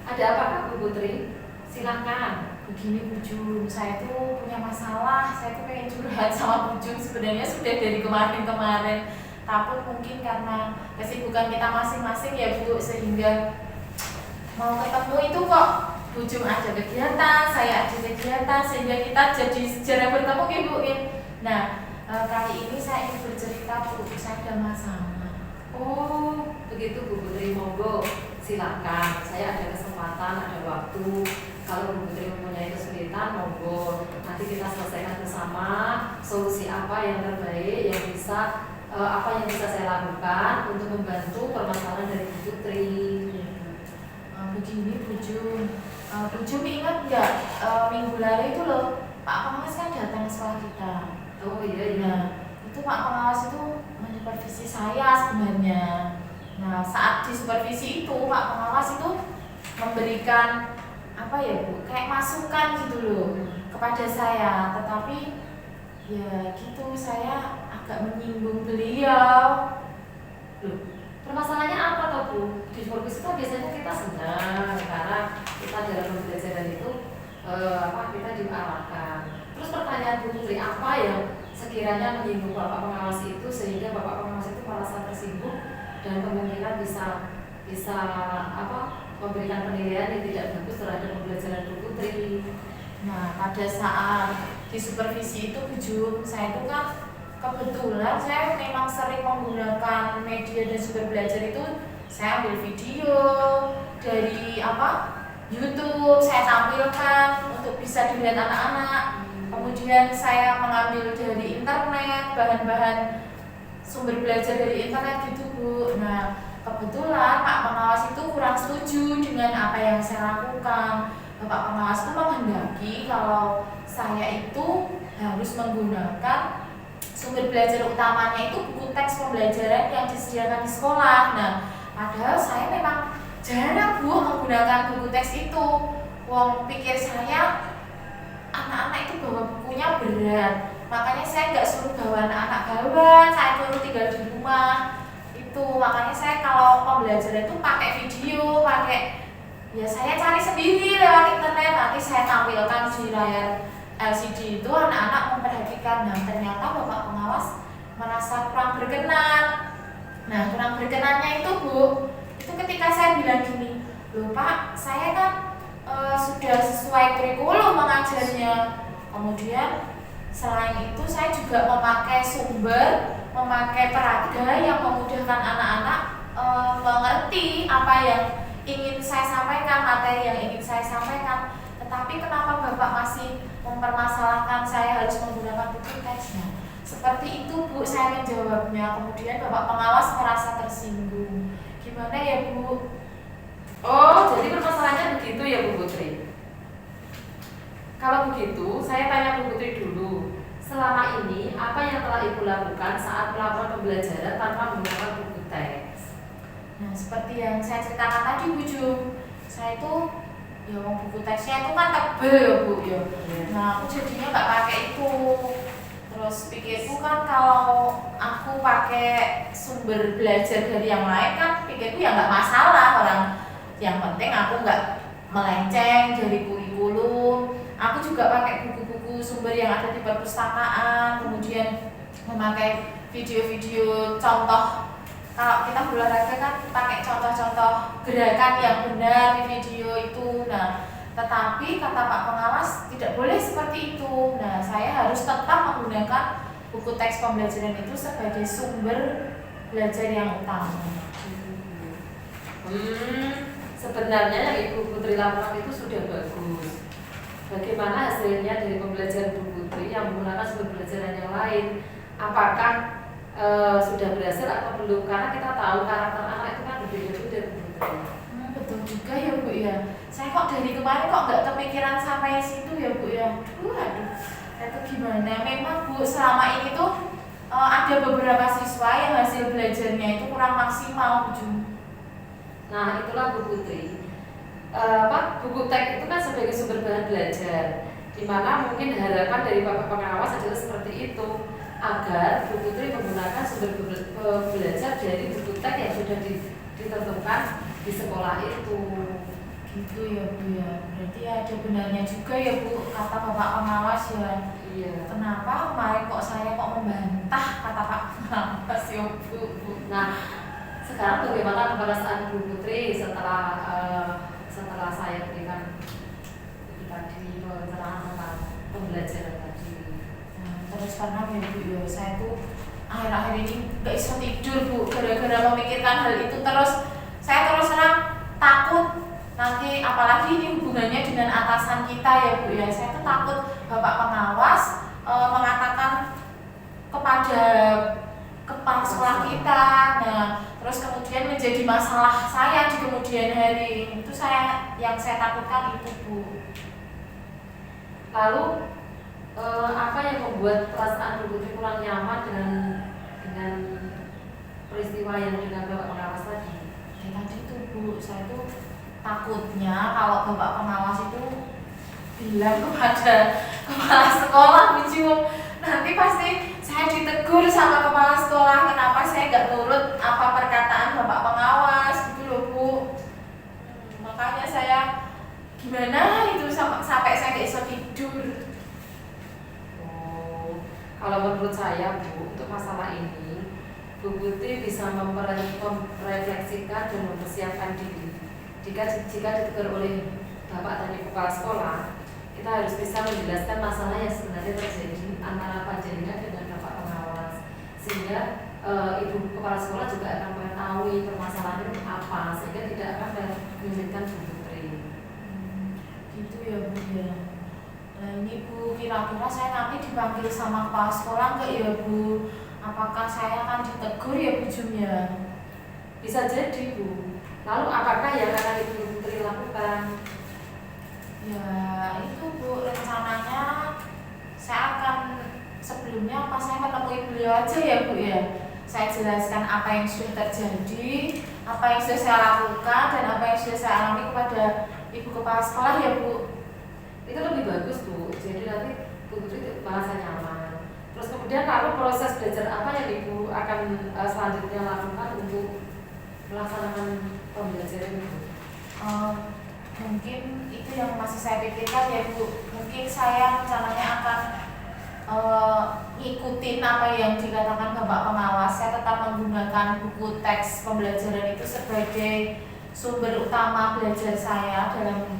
ada apakah Bu Putri? Silakan. Begini Bu Jum, saya tuh punya masalah, saya tuh pengen curhat sama Bu Jum sebenarnya sudah dari kemarin-kemarin. Tapi mungkin karena kesibukan kita masing-masing ya Bu, sehingga mau ketemu itu kok Bu Jum ada kegiatan, saya ada kegiatan, sehingga kita jadi jarang bertemu ya Bu ya. Nah, kali ini saya ingin bercerita Bu, saya ada masalah. Oh begitu Bu Putri, monggo silakan. Saya ada kesempatan, ada waktu. Kalau Bu Putri mempunyai kesulitan, monggo nanti kita selesaikan bersama solusi apa yang terbaik yang bisa apa yang bisa saya lakukan untuk membantu permasalahan dari Bu Putri. Begini Bu Jum, Bu Jum ingat nggak minggu lalu itu loh Pak Pengawas kan datang ke sekolah kita. Oh iya. Nah, itu Pak Pengawas itu menyupervisi saya sebenarnya. Nah, saat di supervisi itu Pak Pengawas itu memberikan apa ya Bu, kayak masukan gitu loh kepada saya, tetapi ya gitu saya agak menyinggung beliau. Loh, permasalahannya apa toh Bu? Di supervisi itu biasanya kita senang karena kita dalam pembelajaran itu kita diarahkan. Terus pertanyaan Bu Putri, apa yang sekiranya menyinggung Bapak Pengawas itu sehingga Bapak Pengawas itu merasa tersinggung dan kemungkinan bisa memberikan penilaian yang tidak bagus terhadap pembelajaran Bu Putri. Nah, pada saat di supervisi itu Bu Jum, saya itu kan kebetulan saya memang sering menggunakan media dan sumber belajar itu. Saya ambil video dari YouTube, saya tampilkan untuk bisa dilihat anak-anak. Kemudian saya mengambil dari internet, bahan-bahan sumber belajar dari internet gitu Bu. Nah, kebetulan Pak Pengawas itu kurang setuju dengan apa yang saya lakukan. Bapak Pengawas itu menghendaki kalau saya itu harus menggunakan sumber belajar utamanya itu buku teks pembelajaran yang disediakan di sekolah. Nah, padahal saya memang jarang Bu menggunakan buku teks itu. Wong pikir saya anak-anak itu bawa bukunya berat, makanya saya nggak suruh bawa anak-anak bawaan, saya suruh tinggal di rumah. Itu makanya saya kalau pembelajaran itu pakai video, ya saya cari sendiri lewat internet, nanti saya tampilkan di layar LCD itu, anak-anak memperhatikan. Nah, ternyata Bapak Pengawas merasa kurang berkenan. Nah, kurang berkenannya itu Bu, itu ketika saya bilang gini, loh Pak, saya kan sudah sesuai kurikulum mengajarnya. Kemudian selain itu saya juga memakai sumber, memakai peraga yang memudahkan anak-anak mengerti apa yang ingin saya sampaikan, materi yang ingin saya sampaikan. Tetapi kenapa Bapak masih mempermasalahkan saya harus menggunakan buku teksnya? Seperti itu Bu saya menjawabnya. Kemudian Bapak Pengawas merasa tersinggung. Gimana ya Bu? Oh, jadi permasalahannya begitu ya Bu Putri. Kalau begitu, saya tanya Bu Putri dulu. Selama ini, apa yang telah Ibu lakukan saat melakukan pembelajaran tanpa menggunakan buku teks? Nah, seperti yang saya ceritakan tadi Bu Jum, saya itu ya buku teksnya itu kan tebel ya Bu ya. Nah, aku jadinya nggak pakai itu. Terus pikirku kan kalau aku pakai sumber belajar dari yang lain kan pikirku ya nggak masalah orang. Yang penting aku nggak melenceng dari kurikulum. Aku juga pakai buku-buku sumber yang ada di perpustakaan, kemudian memakai video-video contoh. Kalau kita berolahraga kan pakai contoh-contoh gerakan yang benar di video itu. Nah, tetapi kata Pak Pengawas tidak boleh seperti itu. Nah, saya harus tetap menggunakan buku teks pembelajaran itu sebagai sumber belajar yang utama. Sebenarnya yang Ibu Putri lakukan itu sudah bagus. Bagaimana hasilnya dari pembelajaran Bu Putri yang menggunakan sumber belajaran yang lain? Apakah sudah berhasil atau belum? Karena kita tahu karakter anak itu kan berbeda-beda Bu Putri. Betul juga ya Bu ya. Saya kok dari kemarin kok nggak kepikiran sampai situ ya Bu ya. Aduh, itu gimana? Memang Bu selama ini tuh ada beberapa siswa yang hasil belajarnya itu kurang kurang maksimal, Bu Jum. Nah, itulah Bu Putri. Buku teks itu kan sebagai sumber bahan belajar, di mana mungkin harapan dari Bapak pengawas adalah seperti itu, agar Bu Putri menggunakan sumber belajar dari buku teks yang sudah ditentukan di sekolah itu. Gitu ya Bu ya. Berarti ada benarnya juga ya Bu kata Bapak pengawas ya. Iya. Kenapa kemarin kok saya membantah kata Pak pengawas ya Bu. Nah, sekarang bagaimana keperasaan Bu Putri setelah saya berikan tadi pencerahan tentang pembelajaran tadi? Nah, terus karena ya Bu ya, saya tuh akhir-akhir ini gak bisa tidur Bu gara-gara memikirkan hal itu terus. Saya terus terang takut nanti, apalagi ini hubungannya dengan atasan kita ya Bu ya. Saya tuh takut Bapak pengawas mengatakan kepada kepala sekolah kita. Nah, terus kemudian menjadi masalah saya di kemudian hari. Itu yang saya takutkan itu Bu. Lalu apa yang membuat perasaan Bu Putri kurang nyaman dengan peristiwa yang dengan Bapak pengawas tadi? Ya tadi itu Bu, saya tuh takutnya kalau Bapak pengawas itu bilang kepada kepala sekolah Bu Jum, nanti pasti saya ditegur sama kepala sekolah kenapa saya nggak nurut apa perkataan Bapak pengawas gitu loh Bu. Makanya saya gimana itu sampai saya nggak bisa tidur. Oh, kalau menurut saya Bu, untuk masalah ini Bu Putri bisa merefleksikan dan mempersiapkan diri. Jika ditegur oleh Bapak tadi kepala sekolah, kita harus bisa menjelaskan masalah yang sebenarnya terjadi antara panjenengan dengan Bapak pengawas, sehingga Ibu kepala sekolah juga akan mengetahui permasalahan itu apa, sehingga tidak akan menyulitkan Bu Putri. Gitu ya Bu ya. Nah ini Bu, kira-kira saya nanti dipanggil sama kepala sekolah enggak ya Bu? Apakah saya akan ditegur ya Bu Jum ya? Bisa jadi Bu. Lalu apakah yang akan Ibu Putri lakukan? Ya itu Bu, rencananya saya akan sebelumnya saya menemui beliau aja ya Bu ya. Saya jelaskan apa yang sudah terjadi, apa yang sudah saya lakukan, dan apa yang sudah saya alami kepada Ibu kepala sekolah ya Bu. Itu lebih bagus Bu. Jadi nanti Bu Putri merasa nyaman. Terus kemudian lalu proses belajar apa yang Ibu akan selanjutnya lakukan untuk melaksanakan pembelajaran itu? Mungkin itu yang masih saya pikirkan ya Bu. Mungkin saya rencananya akan ngikutin apa yang dikatakan Bapak pengawas. Saya tetap menggunakan buku teks pembelajaran itu sebagai sumber utama belajar saya dalam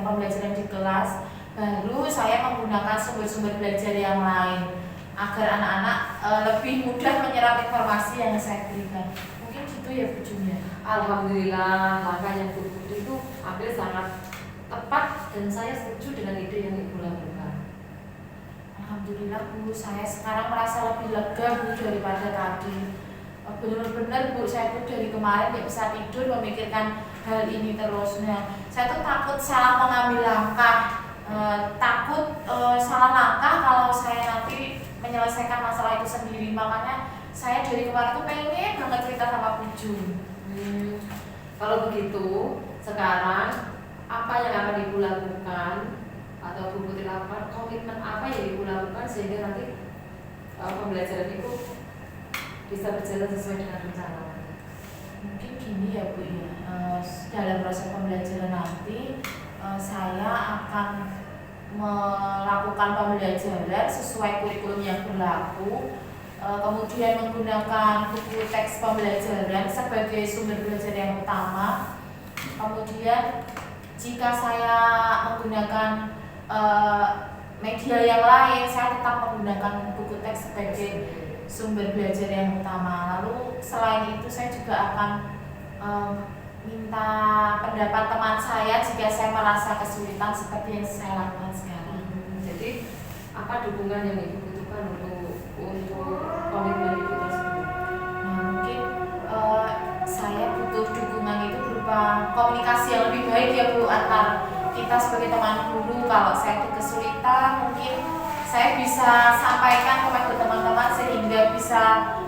pembelajaran di kelas. Baru saya menggunakan sumber-sumber belajar yang lain agar anak-anak lebih mudah menyerap informasi yang saya berikan. Mungkin gitu ya Bu Jum ya. Alhamdulillah, langkah yang Bu Putri itu ambil sangat tepat dan saya setuju dengan ide yang Ibu lakukan. Alhamdulillah Bu, saya sekarang merasa lebih lega Bu daripada tadi. Benar-benar Bu, saya tuh dari kemarin gak bisa tidur memikirkan hal ini terus. Nah, saya tuh takut salah mengambil langkah, takut salah langkah kalau saya nanti menyelesaikan masalah itu sendiri. Makanya saya dari kemarin tuh pengen banget cerita sama Bu Jum. Kalau begitu, sekarang apa yang akan Ibu lakukan atau Bu Putri lakukan, komitmen apa yang Ibu lakukan sehingga nanti pembelajaran itu bisa berjalan sesuai dengan rencana? Mungkin gini ya Bu ya, dalam proses pembelajaran nanti saya akan melakukan pembelajaran sesuai kurikulum yang berlaku, kemudian menggunakan buku teks pembelajaran sebagai sumber belajar yang utama. Kemudian jika saya menggunakan media yang lain, saya tetap menggunakan buku teks sebagai sumber belajar yang utama. Lalu selain itu saya juga akan minta pendapat teman saya jika saya merasa kesulitan seperti yang saya lakukan sekarang. Jadi apa dukungan yang Ibu butuhkan untuk komitmen Ibu tersebut? Nah, mungkin saya butuh dukungan itu berupa komunikasi yang lebih baik ya Bu antar kita sebagai teman guru. Kalau saya ada kesulitan, mungkin saya bisa sampaikan kepada teman-teman sehingga bisa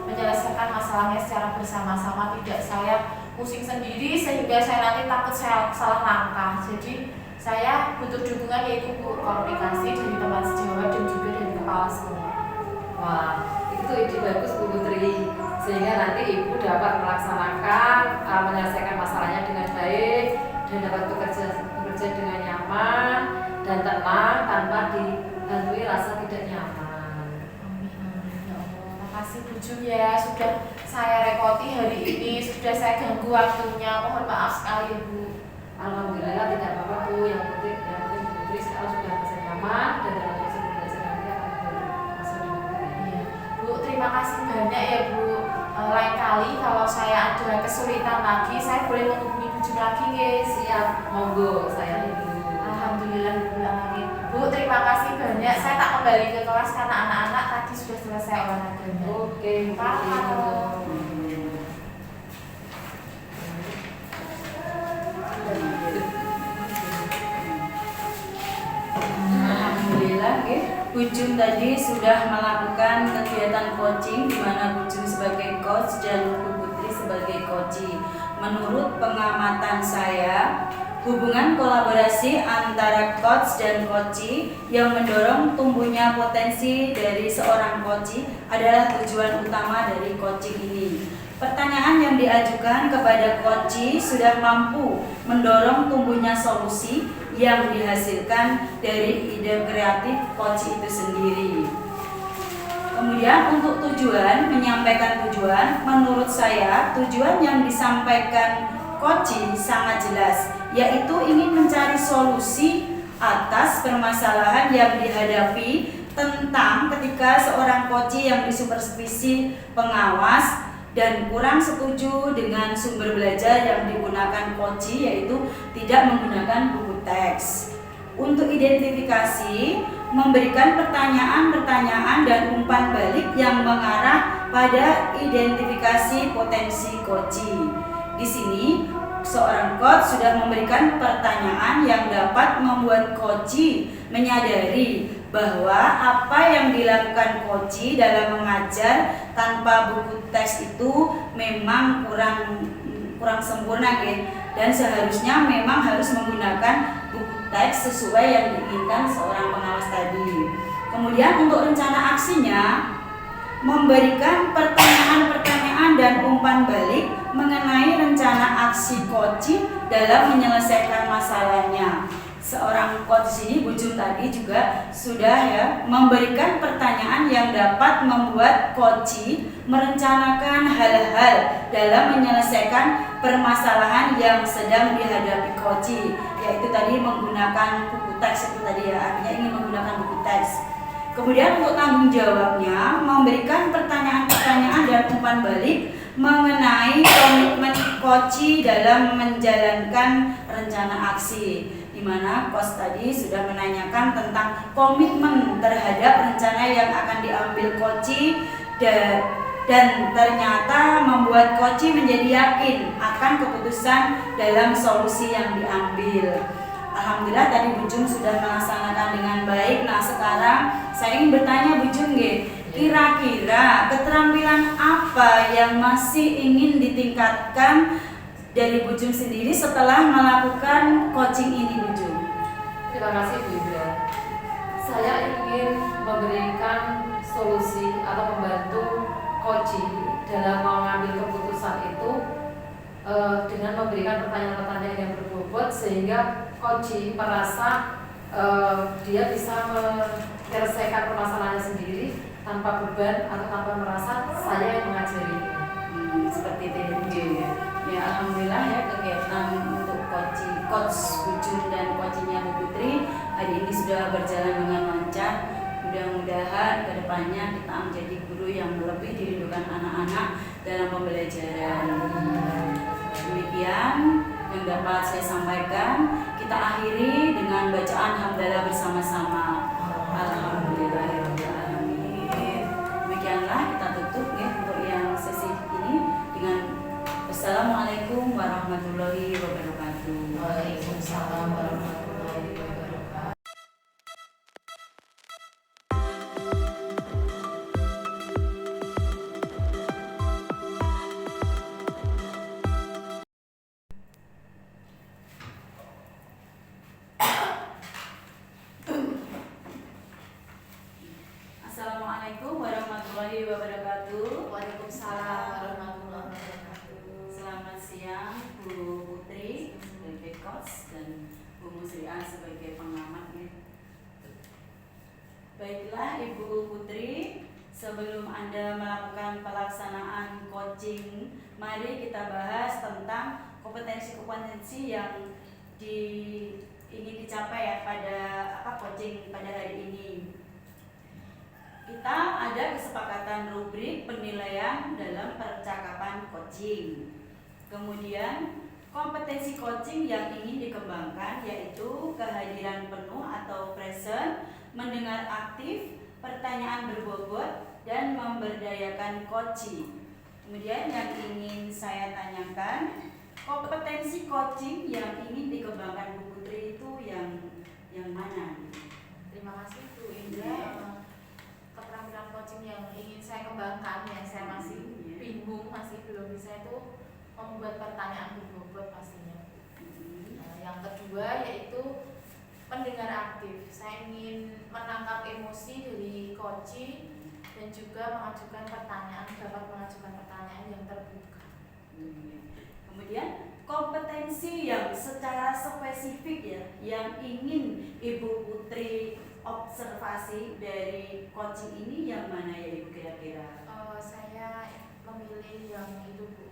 menyelesaikan masalah masalahnya secara bersama-sama, tidak saya pusing sendiri sehingga saya nanti takut saya salah langkah. Jadi saya butuh dukungan yaitu komunikasi dari teman sejawat dan juga dari kepala sekolah. Wah, itu ide bagus Bu Putri. Sehingga nanti Ibu dapat melaksanakan, menyelesaikan masalahnya dengan baik dan dapat bekerja dengan nyaman dan tenang tanpa dihantui rasa tidak nyaman. Amin, amin, ya Allah. Makasih Bu Jum ya, sudah saya rekoti hari ini, sudah saya ganggu waktunya. Mohon maaf sekali ya Bu. Alhamdulillah tidak apa-apa Bu. Yang penting Bu Putri sekarang sudah merasa nyaman dan dalam proses belajar nanti akan berhasil dengan baik. Iya. Bu, terima kasih banyak ya Bu. Lain kali kalau saya ada kesulitan lagi, saya boleh menghubungi Bu Jum lagi guys. Siap, monggo saya Ibu. Alhamdulillah Bu, terima kasih banyak. Saya tak kembali ke kelas karena anak-anak tadi sudah selesai olahraganya. Oke, Bu Paham. Putri. Alhamdulillah, Bu Jum tadi sudah melakukan kegiatan coaching di mana Bu Jum sebagai coach dan Bu Putri sebagai coachee. Menurut pengamatan saya, hubungan kolaborasi antara coach dan coachee yang mendorong tumbuhnya potensi dari seorang coachee adalah tujuan utama dari coaching ini. Pertanyaan yang diajukan kepada coachee sudah mampu mendorong tumbuhnya solusi yang dihasilkan dari ide kreatif coachee itu sendiri. Kemudian untuk tujuan, menyampaikan tujuan, menurut saya tujuan yang disampaikan coachee sangat jelas, yaitu ingin mencari solusi atas permasalahan yang dihadapi tentang ketika seorang coachee yang disupervisi pengawas dan kurang setuju dengan sumber belajar yang digunakan coachee, yaitu tidak menggunakan buku teks. Untuk identifikasi, memberikan pertanyaan-pertanyaan dan umpan balik yang mengarah pada identifikasi potensi coachee. Di sini, seorang coach sudah memberikan pertanyaan yang dapat membuat coachee menyadari bahwa apa yang dilakukan coachee dalam mengajar tanpa buku teks itu memang kurang sempurna dan seharusnya memang harus menggunakan buku teks sesuai yang diinginkan seorang pengawas tadi. Kemudian untuk rencana aksinya, memberikan pertanyaan-pertanyaan dan umpan balik mengenai rencana aksi coachee dalam menyelesaikan masalahnya. Seorang coach ini, Bu Jum tadi juga sudah memberikan pertanyaan yang dapat membuat coachee merencanakan hal-hal dalam menyelesaikan permasalahan yang sedang dihadapi coachee, yaitu tadi menggunakan buku teks itu tadi ya, artinya ingin menggunakan buku teks. Kemudian untuk tanggung jawabnya, memberikan pertanyaan-pertanyaan dan umpan balik mengenai komitmen coachee dalam menjalankan rencana aksi, di mana coach tadi sudah menanyakan tentang komitmen terhadap rencana yang akan diambil coachee dan ternyata membuat coachee menjadi yakin akan keputusan dalam solusi yang diambil. Alhamdulillah tadi Bu Jum sudah melaksanakan dengan baik. Nah sekarang saya ingin bertanya Bu Jum, kira-kira keterampilan apa yang masih ingin ditingkatkan dari Bu Jum sendiri setelah melakukan coaching ini Bu Jum? Terima kasih Bu Indra. Saya ingin memberikan solusi atau membantu coachee dalam mengambil keputusan itu dengan memberikan pertanyaan-pertanyaan yang berbobot sehingga coachee merasa dia bisa menyelesaikan permasalahannya sendiri tanpa beban atau tanpa merasa saya yang mengajari. Seperti itu ya. Ya alhamdulillah ya, kegiatan untuk coach Bu Jum dan coachingnya Bu Putri hari ini sudah berjalan dengan lancar. Mudah-mudahan kedepannya kita menjadi guru yang lebih dirindukan anak-anak dalam pembelajaran. Demikian yang dapat saya sampaikan. Kita akhiri dengan bacaan hamdalah bersama-sama. Alhamdulillahirrahmanirrahim. Demikianlah kita tutup untuk yang sesi ini dengan Assalamualaikum warahmatullahi wabarakatuh. Waalaikumsalam warahmatullahi wabarakatuh. coaching, mari kita bahas tentang kompetensi-kompetensi yang ingin dicapai ya pada coaching pada hari ini. Kita ada kesepakatan rubrik penilaian dalam percakapan coaching. Kemudian kompetensi coaching yang ingin dikembangkan yaitu kehadiran penuh atau present, mendengar aktif, pertanyaan berbobot, dan memberdayakan coaching. Kemudian yang ingin saya tanyakan, kompetensi coaching yang ingin dikembangkan Bu Putri itu yang mana? Terima kasih Bu Indra. Keterampilan coaching yang ingin saya kembangkan, yang saya masih bingung, masih belum bisa itu membuat pertanyaan berbobot pastinya. Nah, yang kedua yaitu mendengar aktif. Saya ingin menangkap emosi dari coaching dan juga mengajukan pertanyaan, dapat mengajukan pertanyaan yang terbuka. Kemudian kompetensi yang secara spesifik ya, yang ingin Ibu Putri observasi dari coaching ini yang mana ya Ibu kira-kira? Saya memilih yang itu Bu,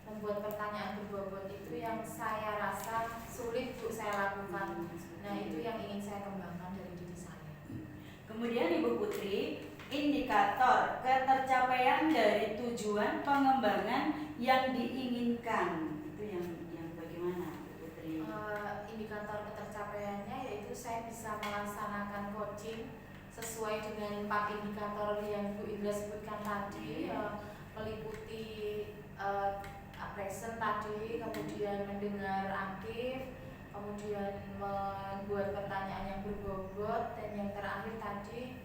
membuat pertanyaan berbobot itu yang saya rasa sulit Bu saya lakukan. Nah itu yang ingin saya kembangkan dari diri saya. Kemudian Ibu Putri, indikator ketercapaian dari tujuan pengembangan yang diinginkan itu yang bagaimana Bu Putri? Indikator ketercapaiannya yaitu saya bisa melaksanakan coaching sesuai dengan 4 indikator yang Bu Indra sebutkan tadi, meliputi present tadi, kemudian mendengar aktif, kemudian membuat pertanyaan yang berbobot, dan yang terakhir tadi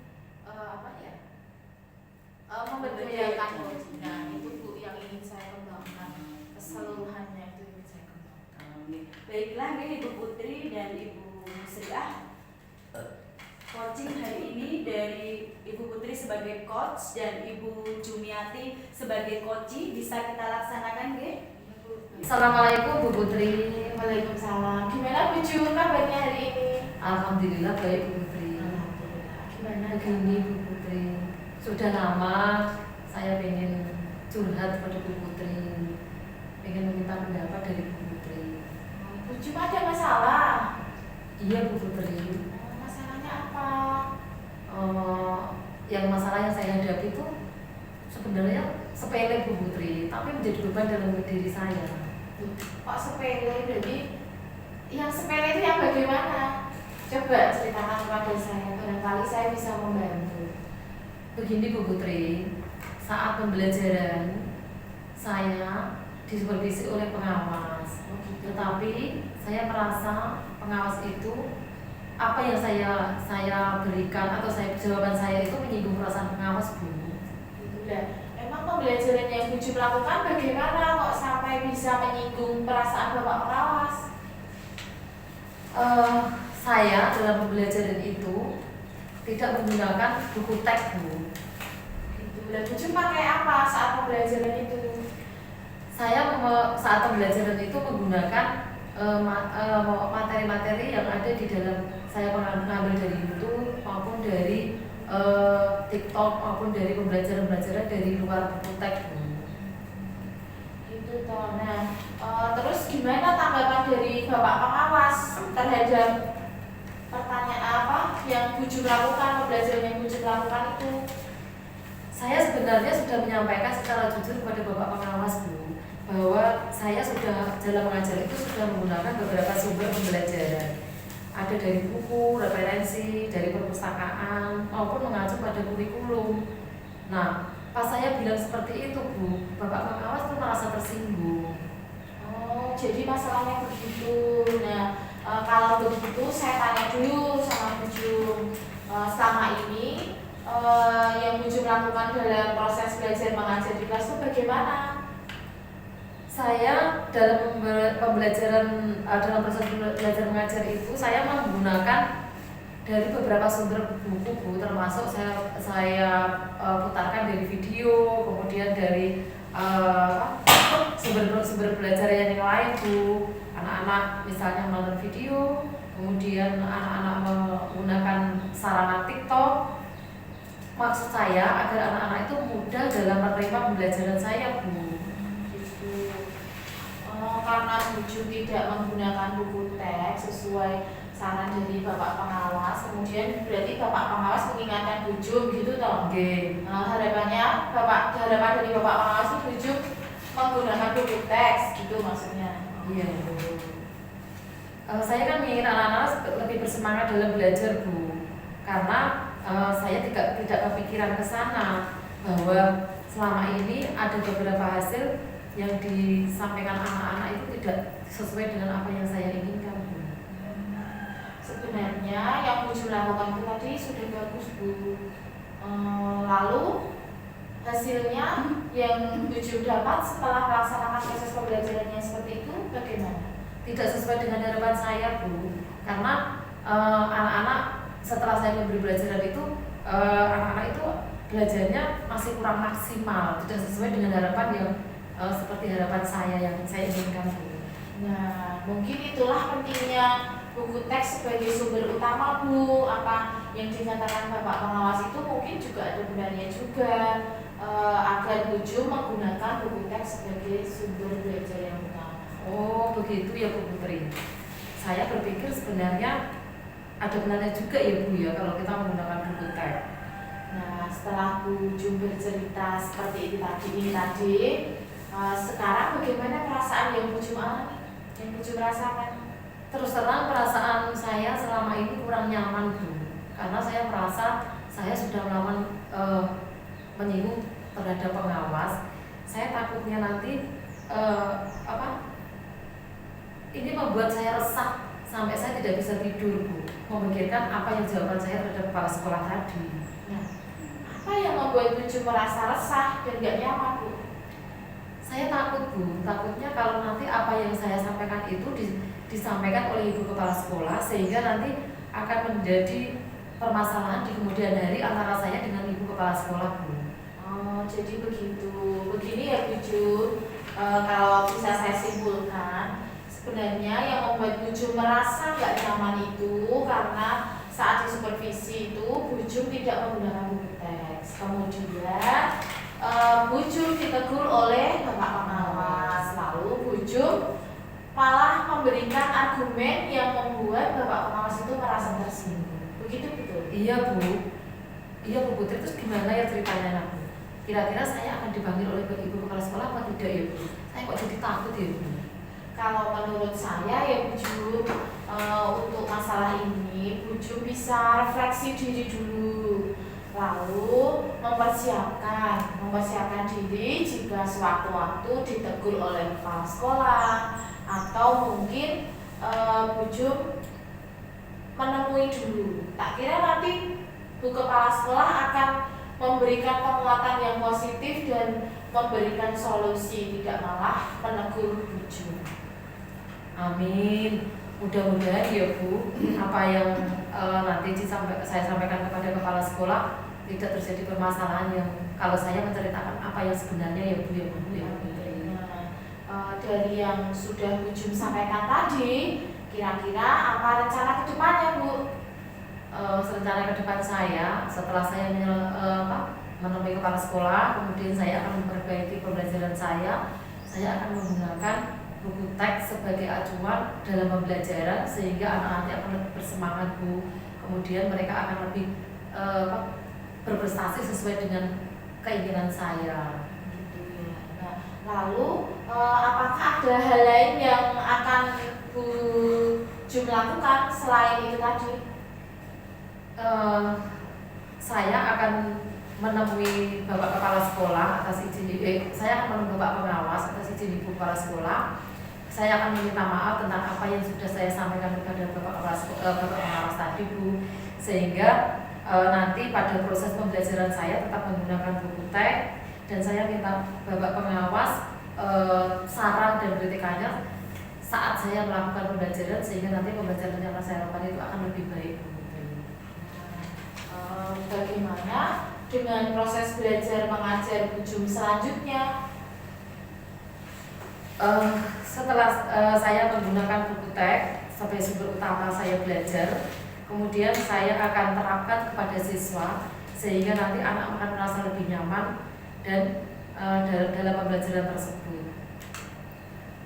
memberdayakan coaching. Nah itu Bu yang ingin saya kembangkan, keseluruhannya itu ingin saya kembangkan. Baiklah, ini Ibu Putri dan Ibu Sriah, coaching hari ini dari Ibu Putri sebagai coach dan Ibu Jumiati sebagai coachee bisa kita laksanakan, nggih? Assalamualaikum Bu Putri. Waalaikumsalam. Gimana Bu Ju kabarnya hari ini? Alhamdulillah baik Bu Putri. Alhamdulillah. Gimana Begini Bu Putri, sudah lama saya pengen curhat pada Bu Putri, pengen meminta pendapat dari Bu Putri. Bu Ju ada masalah? Iya Bu Putri. Masalahnya apa? Yang masalah yang saya hadapi itu sebenarnya sepele Bu Putri, tapi menjadi beban dalam diri saya. Kok sepele? Berarti yang sepele itu yang bagaimana? Coba ceritakan kepada saya, barangkali saya bisa membantu. Begini Bu Putri, saat pembelajaran saya disupervisi oleh pengawas, tetapi saya merasa pengawas itu apa yang saya berikan atau jawaban saya itu menyinggung perasaan pengawas Bu. Emang pembelajaran yang Bu Ju lakukan bagaimana kok sampai bisa menyinggung perasaan Bapak pengawas? Saya dalam pembelajaran itu tidak menggunakan buku teks Bu. Dan Bu Ju pakai apa saat pembelajaran itu? Saya saat pembelajaran itu menggunakan materi-materi yang ada di dalam, saya mengambil dari YouTube maupun dari TikTok maupun dari pembelajaran dari luar buku teks Bu. Gitu toh. Nah, terus gimana tanggapan dari Bapak pengawas terhadap pertanyaan apa yang Bu Ju lakukan, pembelajaran yang Bu Ju lakukan itu? Saya sebenarnya sudah menyampaikan secara jujur kepada Bapak pengawas Bu, bahwa saya sudah dalam mengajar itu sudah menggunakan beberapa sumber pembelajaran. Ada dari buku, referensi, dari perpustakaan, maupun mengacu pada kurikulum. Nah, pas saya bilang seperti itu Bu, Bapak pengawas itu merasa tersinggung. Oh, jadi masalahnya begitu. Nah, kalau begitu saya tanya dulu sama Bu Ju, selama ini yang Bu Ju lakukan dalam proses belajar mengajar di kelas itu bagaimana? Saya dalam pembelajaran dalam proses belajar mengajar itu saya menggunakan dari beberapa sumber buku Bu, termasuk saya putarkan dari video, kemudian dari sumber belajar yang lain Bu. Anak-anak misalnya menonton video, kemudian anak-anak menggunakan sarana TikTok maksud saya agar anak-anak itu mudah dalam menerima pembelajaran saya, Bu. Gitu. Karena Bu Jum tidak menggunakan buku teks sesuai saran dari Bapak Pengawas, kemudian berarti Bapak Pengawas mengingatkan Bu Jum gitu toh. Oke. Harapan dari Bapak Pengawas itu Bu Jum menggunakan buku teks gitu maksudnya. Iya. Saya kan ingin anak-anak lebih bersemangat dalam belajar, Bu. Karena saya tidak kepikiran ke sana bahwa selama ini ada beberapa hasil yang disampaikan anak-anak itu tidak sesuai dengan apa yang saya inginkan, Bu. Sebenarnya yang Bu Jum lakukan itu tadi sudah bagus, Bu. Lalu hasilnya yang Bu Jum dapat setelah melaksanakan proses pembelajarannya seperti itu bagaimana? Tidak sesuai dengan harapan saya, Bu. Karena anak-anak setelah saya memberi pelajaran itu anak-anak itu belajarnya masih kurang maksimal, tidak sesuai dengan harapan yang seperti harapan saya yang saya inginkan, Bu. Nah, mungkin itulah pentingnya buku teks sebagai sumber utama, Bu. Apa yang dikatakan Bapak Pengawas itu mungkin juga ada benarnya juga, agar Bu Jum menggunakan buku teks sebagai sumber belajar yang utama. Oh, begitu ya, Bu Putri. Saya berpikir sebenarnya ada benarnya juga ya, Bu, ya, kalau kita menggunakan buku teks. Nah, setelah Bu Jum bercerita seperti ini tadi, sekarang bagaimana perasaan yang Bu Jum alami, yang Bu Jum rasakan? Terus terang perasaan saya selama ini kurang nyaman, Bu. Karena saya merasa saya sudah melawan menyinggung terhadap pengawas. Saya takutnya nanti ini membuat saya resah sampai saya tidak bisa tidur, Bu, memikirkan apa yang jawaban saya terhadap kepala sekolah tadi. Nah, apa yang membuat Bu Jum merasa resah dan gak nyaman, Bu? Saya takut, Bu, takutnya kalau nanti apa yang saya sampaikan itu disampaikan oleh ibu kepala sekolah sehingga nanti akan menjadi permasalahan di kemudian hari antara saya dengan ibu kepala sekolah, Bu. Oh, jadi begitu. Begini ya Bu Jum, kalau bisa saya simpulkan, sebenarnya yang membuat Bu Jum merasa gak nyaman itu karena saat disupervisi itu Bu Jum tidak menggunakan buku teks. Kemudian Bu Jum ditegur oleh Bapak Pengawas. Lalu Bu Jum malah memberikan argumen yang membuat Bapak Pengawas itu merasa tersinggung. Begitu betul? Iya, Bu. Iya, Bu Putri. Terus gimana ya ceritanya, Bu? Kira-kira saya akan dipanggil oleh ibu kepala sekolah apa tidak ya, Bu? Saya kok jadi takut ya, Bu? Kalau menurut saya ya Bu Jum, untuk masalah ini Bu Jum bisa refleksi diri dulu, lalu mempersiapkan diri jika sewaktu-waktu ditegur oleh kepala sekolah, atau mungkin Bu Jum menemui dulu. Tak kira nanti Bu Kepala Sekolah akan memberikan penguatan yang positif dan memberikan solusi, tidak malah menegur Bu Jum. Amin. Mudah-mudahan ya, Bu, apa yang nanti saya sampaikan kepada kepala sekolah tidak terjadi permasalahan yang kalau saya menceritakan apa yang sebenarnya ya, Bu, ya, Bu, ya. Dari yang sudah Bu Jum sampaikan tadi, kira-kira apa rencana kedepannya, Bu? Rencana ke depan saya setelah saya menemui kepala sekolah, kemudian saya akan memperbaiki pembelajaran saya akan menggunakan buku teks sebagai acuan dalam pembelajaran sehingga anak nanti akan lebih bersemangat, Bu. Kemudian mereka akan lebih berprestasi sesuai dengan keinginan saya. Gitu ya. Nah, lalu apakah ada hal lain yang akan Bu Jum lakukan selain itu tadi? Saya akan menemui Bapak Kepala Sekolah atas izin saya akan menemui Bapak Pengawas atas izin Ibu Kepala Sekolah. Saya akan meminta maaf tentang apa yang sudah saya sampaikan kepada Bapak Pengawas tadi, Bu, sehingga nanti pada proses pembelajaran saya tetap menggunakan buku teks, dan saya minta Bapak Pengawas saran dan kritikannya saat saya melakukan pembelajaran sehingga nanti pembelajaran yang saya lakukan itu akan lebih baik. Bagaimana dengan proses belajar mengajar Bu Jum selanjutnya? Setelah saya menggunakan buku teks sebagai sumber utama saya belajar, kemudian saya akan terapkan kepada siswa sehingga nanti anak akan merasa lebih nyaman dan dalam pembelajaran tersebut.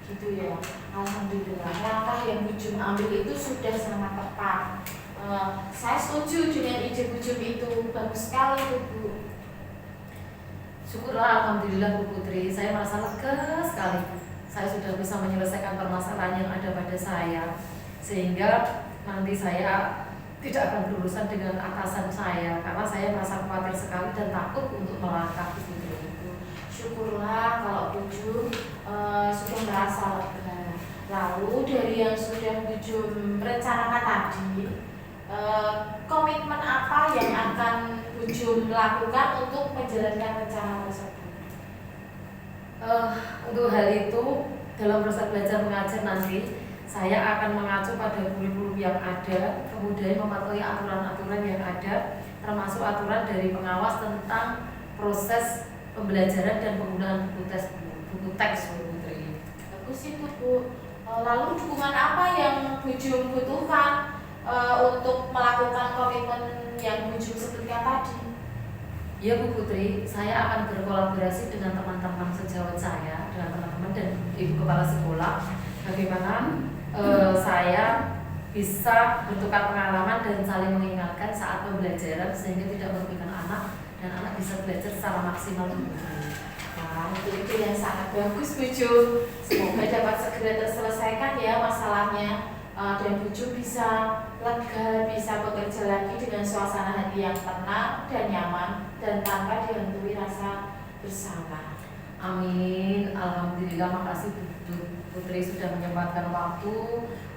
Gitu ya. Alhamdulillah, langkah yang Bu Jum ambil itu sudah sangat tepat. Saya setuju dengan ide Bu Jum itu, bagus sekali itu Bu. Syukurlah, alhamdulillah Bu Putri, saya merasa lega sekali. Saya sudah bisa menyelesaikan permasalahan yang ada pada saya, sehingga nanti saya tidak akan berurusan dengan atasan saya, karena saya merasa khawatir sekali dan takut untuk melangkah Bu Putri. Syukurlah kalau Bu Jum sudah merasa lega. Lalu dari yang sudah Bu Jum rencanakan tadi, komitmen apa yang akan Bu Jum lakukan untuk menjalankan rencana tersebut? Untuk hal itu, dalam proses belajar mengajar nanti, saya akan mengacu pada kurikulum yang ada, kemudian mematuhi aturan-aturan yang ada, termasuk aturan dari pengawas tentang proses pembelajaran dan penggunaan buku teks Bu Putri. Bagus itu Bu. Lalu dukungan apa yang Bu Jum butuhkan untuk melakukan komitmen yang Bu Jum sebutkan tadi? Ya Bu Putri, saya akan berkolaborasi dengan teman-teman sejawat saya, dengan teman-teman dan Ibu Kepala Sekolah, bagaimana saya bisa bertukar pengalaman dan saling mengingatkan saat pembelajaran sehingga tidak merugikan anak dan anak bisa belajar secara maksimal. Nah, itu yang sangat bagus Bu Jum. Semoga dapat segera terselesaikan ya masalahnya, dan Bu Jum bisa lega, bisa bekerja lagi dengan suasana hati yang tenang dan nyaman dan tanpa dihantui rasa bersalah. Amin. Alhamdulillah, makasih Bu Putri sudah menyempatkan waktu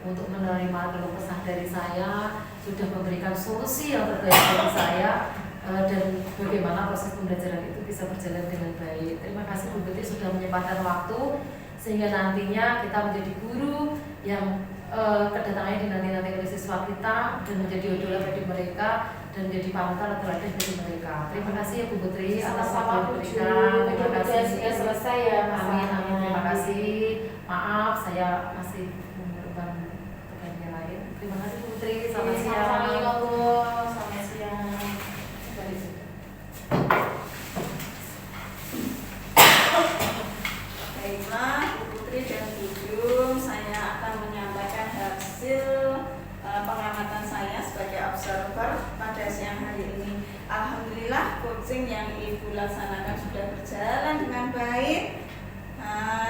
untuk menerima keluh kesah dari saya, sudah memberikan solusi yang terbaik bagi saya, dan bagaimana proses pembelajaran itu bisa berjalan dengan baik. Terima kasih Bu Putri sudah menyempatkan waktu sehingga nantinya kita menjadi guru yang kedatangannya dinanti-nanti oleh siswa kita dan menjadi idola bagi mereka dan menjadi panutan atau teladan bagi mereka. Terima kasih ya Bu Putri atas waktu yang diberikan. Terima kasih. Sudah selesai ya Amin, masalahnya. amin. Terima kasih. Maaf, saya masih memerlukan pekerjaan yang lain. Terima kasih Bu Putri. Selamat siang. Selamat siang. Baiklah, Bu Putri dan Bu Jum, saya akan menyampaikan hasil pengamatan saya sebagai observer pada siang hari ini. Alhamdulillah, coaching yang Ibu laksanakan sudah berjalan dengan baik.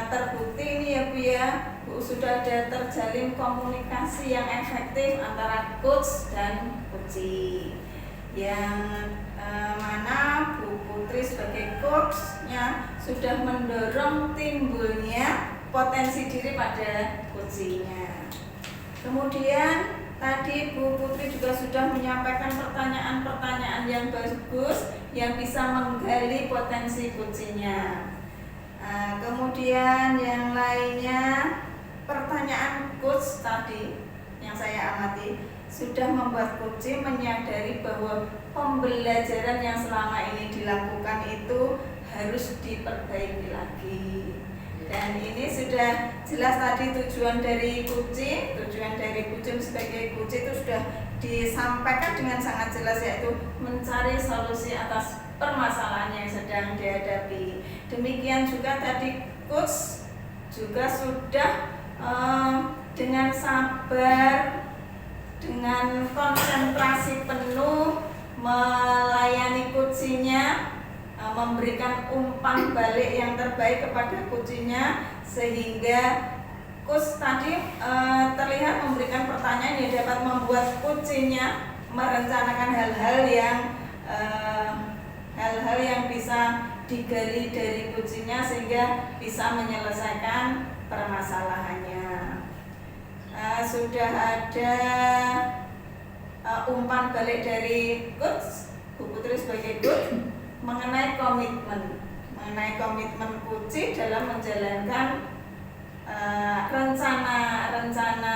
Terbukti ini ya Bu ya, Bu sudah ada terjalin komunikasi yang efektif antara coach dan coachee. Yang mana Bu Putri sebagai coachnya sudah mendorong timbulnya potensi diri pada coachingnya. Kemudian tadi Bu Putri juga sudah menyampaikan pertanyaan-pertanyaan yang bagus yang bisa menggali potensi coachingnya. Kemudian yang lainnya, pertanyaan coach tadi yang saya amati sudah membuat coach menyadari bahwa pembelajaran yang selama ini dilakukan itu harus diperbaiki lagi. Dan ini sudah jelas tadi tujuan dari Bu Jum sebagai coach itu sudah disampaikan dengan sangat jelas, yaitu mencari solusi atas permasalahan yang sedang dihadapi. Demikian juga tadi coach juga sudah dengan sabar, dengan konsentrasi penuh melayani coachingnya, memberikan umpan balik yang terbaik kepada coachingnya, sehingga coach tadi terlihat memberikan pertanyaan yang dapat membuat coachingnya merencanakan hal-hal yang bisa digali dari coachingnya sehingga bisa menyelesaikan permasalahannya. Sudah ada umpan balik dari coach Bu Putri sebagai coach mengenai komitmen coaching dalam menjalankan rencana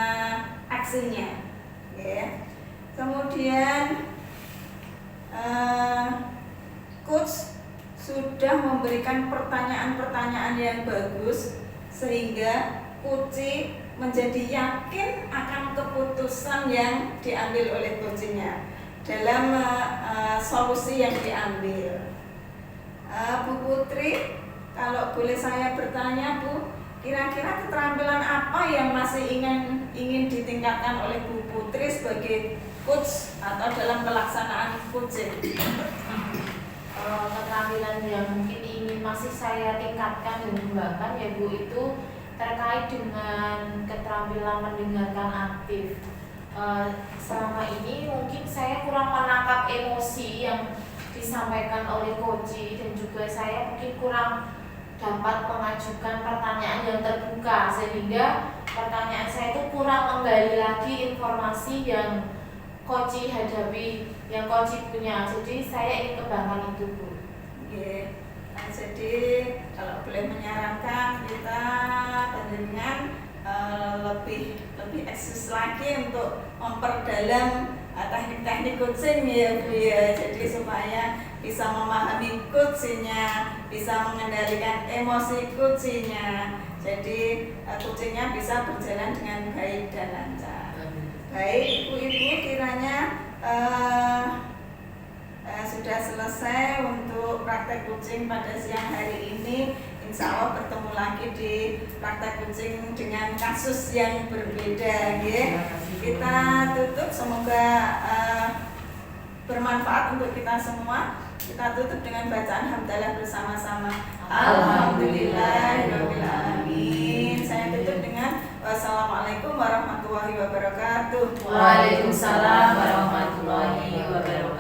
aksinya, ya. Kemudian coach sudah memberikan pertanyaan-pertanyaan yang bagus sehingga coach menjadi yakin akan keputusan yang diambil oleh coachingnya. dalam solusi yang diambil. Bu Putri, kalau boleh saya bertanya Bu, kira-kira keterampilan apa yang masih ingin ditingkatkan oleh Bu Putri sebagai coach atau dalam pelaksanaan coaching? Keterampilan yang mungkin ingin masih saya tingkatkan dan kembangkan ya Bu, itu terkait dengan keterampilan mendengarkan aktif. Selama ini mungkin saya kurang menangkap emosi yang disampaikan oleh coach, dan juga saya mungkin kurang dapat mengajukan pertanyaan yang terbuka, sehingga pertanyaan saya itu kurang menggali lagi informasi yang coach hadapi, yang coach punya. Jadi saya ingin kembangkan itu Bu. Oke. Nah, jadi kalau boleh menyarankan kita dengan lebih eksis lagi untuk memperdalam teknik-teknik coaching ya Bu ya. Jadi supaya bisa memahami coachingnya, bisa mengendalikan emosi coachingnya. Jadi coachingnya bisa berjalan dengan baik dan lancar. Baik ibu-ibu, kiranya sudah selesai untuk praktek coaching pada siang hari ini. Insya Allah bertemu lagi di praktek coaching dengan kasus yang berbeda ya. Kita tutup, semoga bermanfaat untuk kita semua. Kita tutup dengan bacaan hamdalah bersama-sama. Alhamdulillahirabbil alamin. Saya tutup dengan wassalamualaikum warahmatullahi wabarakatuh. Waalaikumsalam warahmatullahi wabarakatuh.